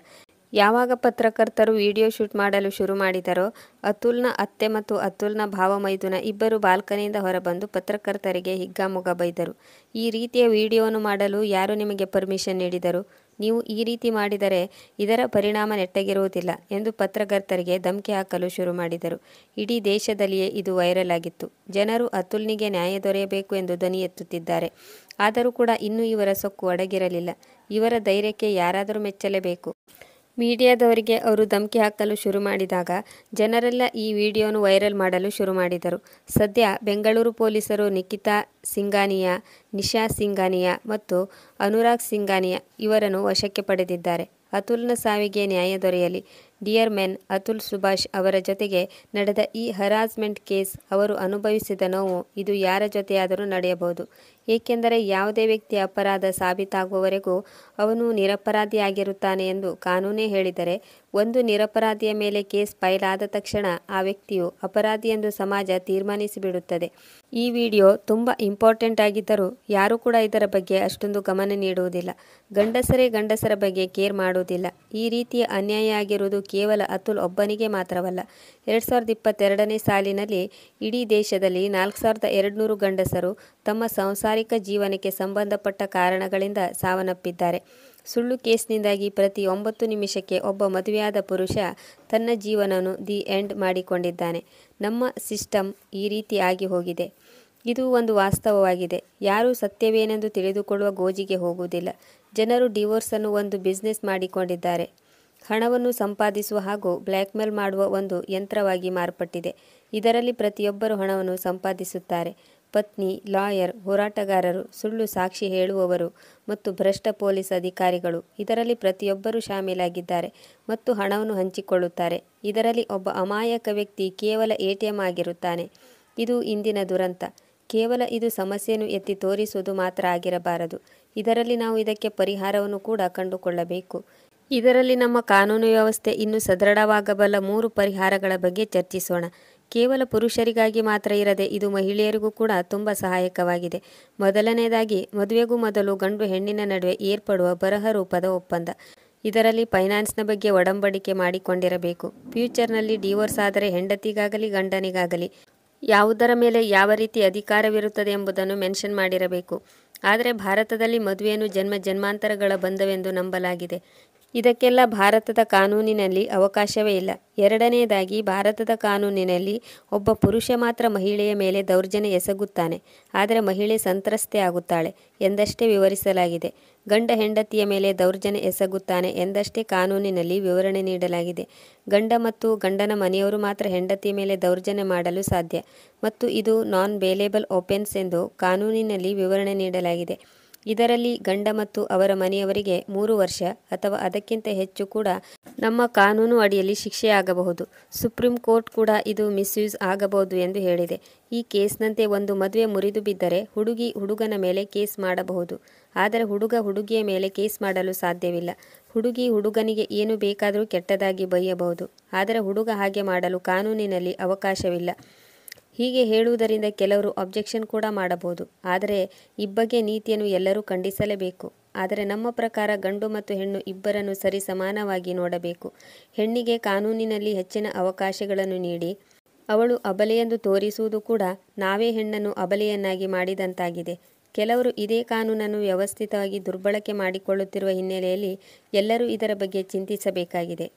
ಯಾವಾಗ ಪತ್ರಕರ್ತರು ವಿಡಿಯೋ ಶೂಟ್ ಮಾಡಲು ಶುರು ಮಾಡಿದರೋ ಅತುಲ್ನ ಅತ್ತೆ ಮತ್ತು ಅತುಲ್ನ ಭಾವ ಮೈದುನ ಇಬ್ಬರು ಬಾಲ್ಕನಿಯಿಂದ ಹೊರಬಂದು ಪತ್ರಕರ್ತರಿಗೆ ಹಿಗ್ಗಾಮುಗ್ಗಾ ಬೈದರು. ಈ ರೀತಿಯ ವಿಡಿಯೋವನ್ನು ಮಾಡಲು ಯಾರು ನಿಮಗೆ ಪರ್ಮಿಷನ್ ನೀಡಿದರು? ನೀವು ಈ ರೀತಿ ಮಾಡಿದರೆ ಇದರ ಪರಿಣಾಮ ನೆಟ್ಟಗಿರುವುದಿಲ್ಲ ಎಂದು ಪತ್ರಕರ್ತರಿಗೆ ಧಮಕಿ ಹಾಕಲು ಶುರು ಮಾಡಿದರು. ಇಡೀ ದೇಶದಲ್ಲಿಯೇ ಇದು ವೈರಲ್ ಆಗಿತ್ತು. ಜನರು ಅತುಲ್ನಿಗೆ ನ್ಯಾಯ ದೊರೆಯಬೇಕು ಎಂದು ಧ್ವನಿ ಎತ್ತುತ್ತಿದ್ದಾರೆ. ಆದರೂ ಕೂಡ ಇನ್ನೂ ಇವರ ಸೊಕ್ಕು ಅಡಗಿರಲಿಲ್ಲ. ಇವರ ಧೈರ್ಯಕ್ಕೆ ಯಾರಾದರೂ ಮೆಚ್ಚಲೇಬೇಕು. ಮೀಡಿಯಾದವರಿಗೆ ಅವರು ಧಮಕಿ ಹಾಕಲು ಶುರು ಮಾಡಿದಾಗ ಜನರೆಲ್ಲ ಈ ವಿಡಿಯೋನು ವೈರಲ್ ಮಾಡಲು ಶುರು ಮಾಡಿದರು. ಸದ್ಯ ಬೆಂಗಳೂರು ಪೊಲೀಸರು ನಿಖಿತಾ ಸಿಂಘಾನಿಯಾ, ನಿಶಾ ಸಿಂಘಾನಿಯಾ ಮತ್ತು ಅನುರಾಗ್ ಸಿಂಘಾನಿಯಾ ಇವರನ್ನು ವಶಕ್ಕೆ ಪಡೆದಿದ್ದಾರೆ. ಅತುಲ್ನ ಸಾವಿಗೆ ನ್ಯಾಯ ದೊರೆಯಲಿ. ಡಿಯರ್ ಮೆನ್, ಅತುಲ್ ಸುಭಾಷ್ ಅವರ ಜೊತೆಗೆ ನಡೆದ ಈ ಹರಾಸ್ಮೆಂಟ್ ಕೇಸ್, ಅವರು ಅನುಭವಿಸಿದ ನೋವು, ಇದು ಯಾರ ಜೊತೆಯಾದರೂ ನಡೆಯಬಹುದು. ಏಕೆಂದರೆ ಯಾವುದೇ ವ್ಯಕ್ತಿ ಅಪರಾಧ ಸಾಬೀತಾಗುವವರೆಗೂ ಅವನು ನಿರಪರಾಧಿಯಾಗಿರುತ್ತಾನೆ ಎಂದು ಕಾನೂನೇ ಹೇಳಿದರೆ, ಒಂದು ನಿರಪರಾಧಿಯ ಮೇಲೆ ಕೇಸ್ ಫೈಲ್ ಆದ ತಕ್ಷಣ ಆ ವ್ಯಕ್ತಿಯು ಅಪರಾಧಿ ಎಂದು ಸಮಾಜ ತೀರ್ಮಾನಿಸಿಬಿಡುತ್ತದೆ. ಈ ವಿಡಿಯೋ ತುಂಬ ಇಂಪಾರ್ಟೆಂಟ್ ಆಗಿದ್ದರೂ ಯಾರೂ ಕೂಡ ಇದರ ಬಗ್ಗೆ ಅಷ್ಟೊಂದು ಗಮನ ನೀಡುವುದಿಲ್ಲ. ಗಂಡಸರೇ ಗಂಡಸರ ಬಗ್ಗೆ ಕೇರ್ ಮಾಡುವುದಿಲ್ಲ. ಈ ರೀತಿಯ ಅನ್ಯಾಯ ಆಗಿರುವುದು ಕೇವಲ ಅತುಲ್ ಒಬ್ಬನಿಗೆ ಮಾತ್ರವಲ್ಲ. 2022ನೇ ಸಾಲಿನಲ್ಲಿ ಇಡೀ ದೇಶದಲ್ಲಿ 4200 ಗಂಡಸರು ತಮ್ಮ ಸಾಂಸಾರಿಕ ಜೀವನಕ್ಕೆ ಸಂಬಂಧಪಟ್ಟ ಕಾರಣಗಳಿಂದ ಸಾವನ್ನಪ್ಪಿದ್ದಾರೆ. ಸುಳ್ಳು ಕೇಸ್ನಿಂದಾಗಿ ಪ್ರತಿ 9 ನಿಮಿಷಕ್ಕೆ ಒಬ್ಬ ಮದುವೆಯಾದ ಪುರುಷ ತನ್ನ ಜೀವನವನ್ನು ದಿ ಎಂಡ್ ಮಾಡಿಕೊಂಡಿದ್ದಾನೆ. ನಮ್ಮ ಸಿಸ್ಟಮ್ ಈ ರೀತಿ ಆಗಿ ಹೋಗಿದೆ. ಇದು ಒಂದು ವಾಸ್ತವವಾಗಿದೆ. ಯಾರೂ ಸತ್ಯವೇನೆಂದು ತಿಳಿದುಕೊಳ್ಳುವ ಗೋಜಿಗೆ ಹೋಗುವುದಿಲ್ಲ. ಜನರು ಡಿವೋರ್ಸನ್ನು ಒಂದು ಬಿಸ್ನೆಸ್ ಮಾಡಿಕೊಂಡಿದ್ದಾರೆ. ಹಣವನ್ನು ಸಂಪಾದಿಸುವ ಹಾಗೂ ಬ್ಲ್ಯಾಕ್ಮೇಲ್ ಮಾಡುವ ಒಂದು ಯಂತ್ರವಾಗಿ ಮಾರ್ಪಟ್ಟಿದೆ. ಇದರಲ್ಲಿ ಪ್ರತಿಯೊಬ್ಬರು ಹಣವನ್ನು ಸಂಪಾದಿಸುತ್ತಾರೆ. ಪತ್ನಿ, ಲಾಯರ್, ಹೋರಾಟಗಾರರು, ಸುಳ್ಳು ಸಾಕ್ಷಿ ಹೇಳುವವರು ಮತ್ತು ಭ್ರಷ್ಟ ಪೊಲೀಸ್ ಅಧಿಕಾರಿಗಳು ಇದರಲ್ಲಿ ಪ್ರತಿಯೊಬ್ಬರೂ ಶಾಮೀಲಾಗಿದ್ದಾರೆ ಮತ್ತು ಹಣವನ್ನು ಹಂಚಿಕೊಳ್ಳುತ್ತಾರೆ. ಇದರಲ್ಲಿ ಒಬ್ಬ ಅಮಾಯಕ ವ್ಯಕ್ತಿ ಕೇವಲ ATM ಆಗಿರುತ್ತಾನೆ. ಇದು ಇಂದಿನ ದುರಂತ. ಕೇವಲ ಇದು ಸಮಸ್ಯೆಯನ್ನು ಎತ್ತಿ ತೋರಿಸುವುದು ಮಾತ್ರ ಆಗಿರಬಾರದು. ಇದರಲ್ಲಿ ನಾವು ಇದಕ್ಕೆ ಪರಿಹಾರವನ್ನು ಕೂಡ ಕಂಡುಕೊಳ್ಳಬೇಕು. ಇದರಲ್ಲಿ ನಮ್ಮ ಕಾನೂನು ವ್ಯವಸ್ಥೆ ಇನ್ನೂ ಸದೃಢವಾಗಬಲ್ಲ 3 ಪರಿಹಾರಗಳ ಬಗ್ಗೆ ಚರ್ಚಿಸೋಣ. ಕೇವಲ ಪುರುಷರಿಗಾಗಿ ಮಾತ್ರ ಇರದೆ ಇದು ಮಹಿಳೆಯರಿಗೂ ಕೂಡ ತುಂಬ ಸಹಾಯಕವಾಗಿದೆ. ಮೊದಲನೇದಾಗಿ, ಮದುವೆಗೂ ಮೊದಲು ಗಂಡು ಹೆಣ್ಣಿನ ನಡುವೆ ಏರ್ಪಡುವ ಬರಹ ರೂಪದ ಒಪ್ಪಂದ. ಇದರಲ್ಲಿ ಫೈನಾನ್ಸ್ನ ಬಗ್ಗೆ ಒಡಂಬಡಿಕೆ ಮಾಡಿಕೊಂಡಿರಬೇಕು. ಫ್ಯೂಚರ್ನಲ್ಲಿ ಡಿವೋರ್ಸ್ ಆದರೆ ಹೆಂಡತಿಗಾಗಲಿ ಗಂಡನಿಗಾಗಲಿ ಯಾವುದರ ಮೇಲೆ ಯಾವ ರೀತಿ ಅಧಿಕಾರವಿರುತ್ತದೆ ಎಂಬುದನ್ನು ಮೆನ್ಷನ್ ಮಾಡಿರಬೇಕು. ಆದರೆ ಭಾರತದಲ್ಲಿ ಮದುವೆಯನ್ನು ಜನ್ಮ ಜನ್ಮಾಂತರಗಳ ಬಂಧವೆಂದು ನಂಬಲಾಗಿದೆ. ಇದಕ್ಕೆಲ್ಲ ಭಾರತದ ಕಾನೂನಿನಲ್ಲಿ ಅವಕಾಶವೇ ಇಲ್ಲ. ಎರಡನೆಯದಾಗಿ, ಭಾರತದ ಕಾನೂನಿನಲ್ಲಿ ಒಬ್ಬ ಪುರುಷ ಮಾತ್ರ ಮಹಿಳೆಯ ಮೇಲೆ ದೌರ್ಜನ್ಯ ಎಸಗುತ್ತಾನೆ, ಆದರೆ ಮಹಿಳೆ ಸಂತ್ರಸ್ತೆ ಆಗುತ್ತಾಳೆ ಎಂದಷ್ಟೇ ವಿವರಿಸಲಾಗಿದೆ. ಗಂಡ ಹೆಂಡತಿಯ ಮೇಲೆ ದೌರ್ಜನ್ಯ ಎಸಗುತ್ತಾನೆ ಎಂದಷ್ಟೇ ಕಾನೂನಿನಲ್ಲಿ ವಿವರಣೆ ನೀಡಲಾಗಿದೆ. ಗಂಡ ಮತ್ತು ಗಂಡನ ಮನೆಯವರು ಮಾತ್ರ ಹೆಂಡತಿಯ ಮೇಲೆ ದೌರ್ಜನ್ಯ ಮಾಡಲು ಸಾಧ್ಯ ಮತ್ತು ಇದು ನಾನ್ ಬೇಲೇಬಲ್ ಒಫೆನ್ಸ್ ಎಂದು ಕಾನೂನಿನಲ್ಲಿ ವಿವರಣೆ ನೀಡಲಾಗಿದೆ. ಇದರಲ್ಲಿ ಗಂಡ ಮತ್ತು ಅವರ ಮನೆಯವರಿಗೆ 3 ವರ್ಷ ಅಥವಾ ಅದಕ್ಕಿಂತ ಹೆಚ್ಚು ಕೂಡ ನಮ್ಮ ಕಾನೂನು ಅಡಿಯಲ್ಲಿ ಶಿಕ್ಷೆಯಾಗಬಹುದು. ಸುಪ್ರೀಂ ಕೋರ್ಟ್ ಕೂಡ ಇದು ಮಿಸ್ಯೂಸ್ ಆಗಬಹುದು ಎಂದು ಹೇಳಿದೆ. ಈ ಕೇಸ್ನಂತೆ ಒಂದು ಮದುವೆ ಮುರಿದು ಬಿದ್ದರೆ ಹುಡುಗಿ ಹುಡುಗನ ಮೇಲೆ ಕೇಸ್ ಮಾಡಬಹುದು, ಆದರೆ ಹುಡುಗ ಹುಡುಗಿಯ ಮೇಲೆ ಕೇಸ್ ಮಾಡಲು ಸಾಧ್ಯವಿಲ್ಲ. ಹುಡುಗಿ ಹುಡುಗನಿಗೆ ಏನು ಬೇಕಾದರೂ ಕೆಟ್ಟದಾಗಿ ಬೈಯಬಹುದು, ಆದರೆ ಹುಡುಗ ಹಾಗೆ ಮಾಡಲು ಕಾನೂನಿನಲ್ಲಿ ಅವಕಾಶವಿಲ್ಲ. ಹೀಗೆ ಹೇಳುವುದರಿಂದ ಕೆಲವರು ಅಬ್ಜೆಕ್ಷನ್ ಕೂಡ ಮಾಡಬಹುದು. ಆದರೆ ಇಬ್ಬಗೆ ನೀತಿಯನ್ನು ಎಲ್ಲರೂ ಖಂಡಿಸಲೇಬೇಕು. ಆದರೆ ನಮ್ಮ ಪ್ರಕಾರ ಗಂಡು ಮತ್ತು ಹೆಣ್ಣು ಇಬ್ಬರನ್ನು ಸರಿ ಸಮಾನವಾಗಿ ನೋಡಬೇಕು. ಹೆಣ್ಣಿಗೆ ಕಾನೂನಿನಲ್ಲಿ ಹೆಚ್ಚಿನ ಅವಕಾಶಗಳನ್ನು ನೀಡಿ ಅವಳು ಅಬಲೆಯೆಂದು ತೋರಿಸುವುದು ಕೂಡ ನಾವೇ ಹೆಣ್ಣನ್ನು ಅಬಲೆಯನ್ನಾಗಿ ಮಾಡಿದಂತಾಗಿದೆ. ಕೆಲವರು ಇದೇ ಕಾನೂನನ್ನು ವ್ಯವಸ್ಥಿತವಾಗಿ ದುರ್ಬಳಕೆ ಮಾಡಿಕೊಳ್ಳುತ್ತಿರುವ ಹಿನ್ನೆಲೆಯಲ್ಲಿ ಎಲ್ಲರೂ ಇದರ ಬಗ್ಗೆ ಚಿಂತಿಸಬೇಕಾಗಿದೆ.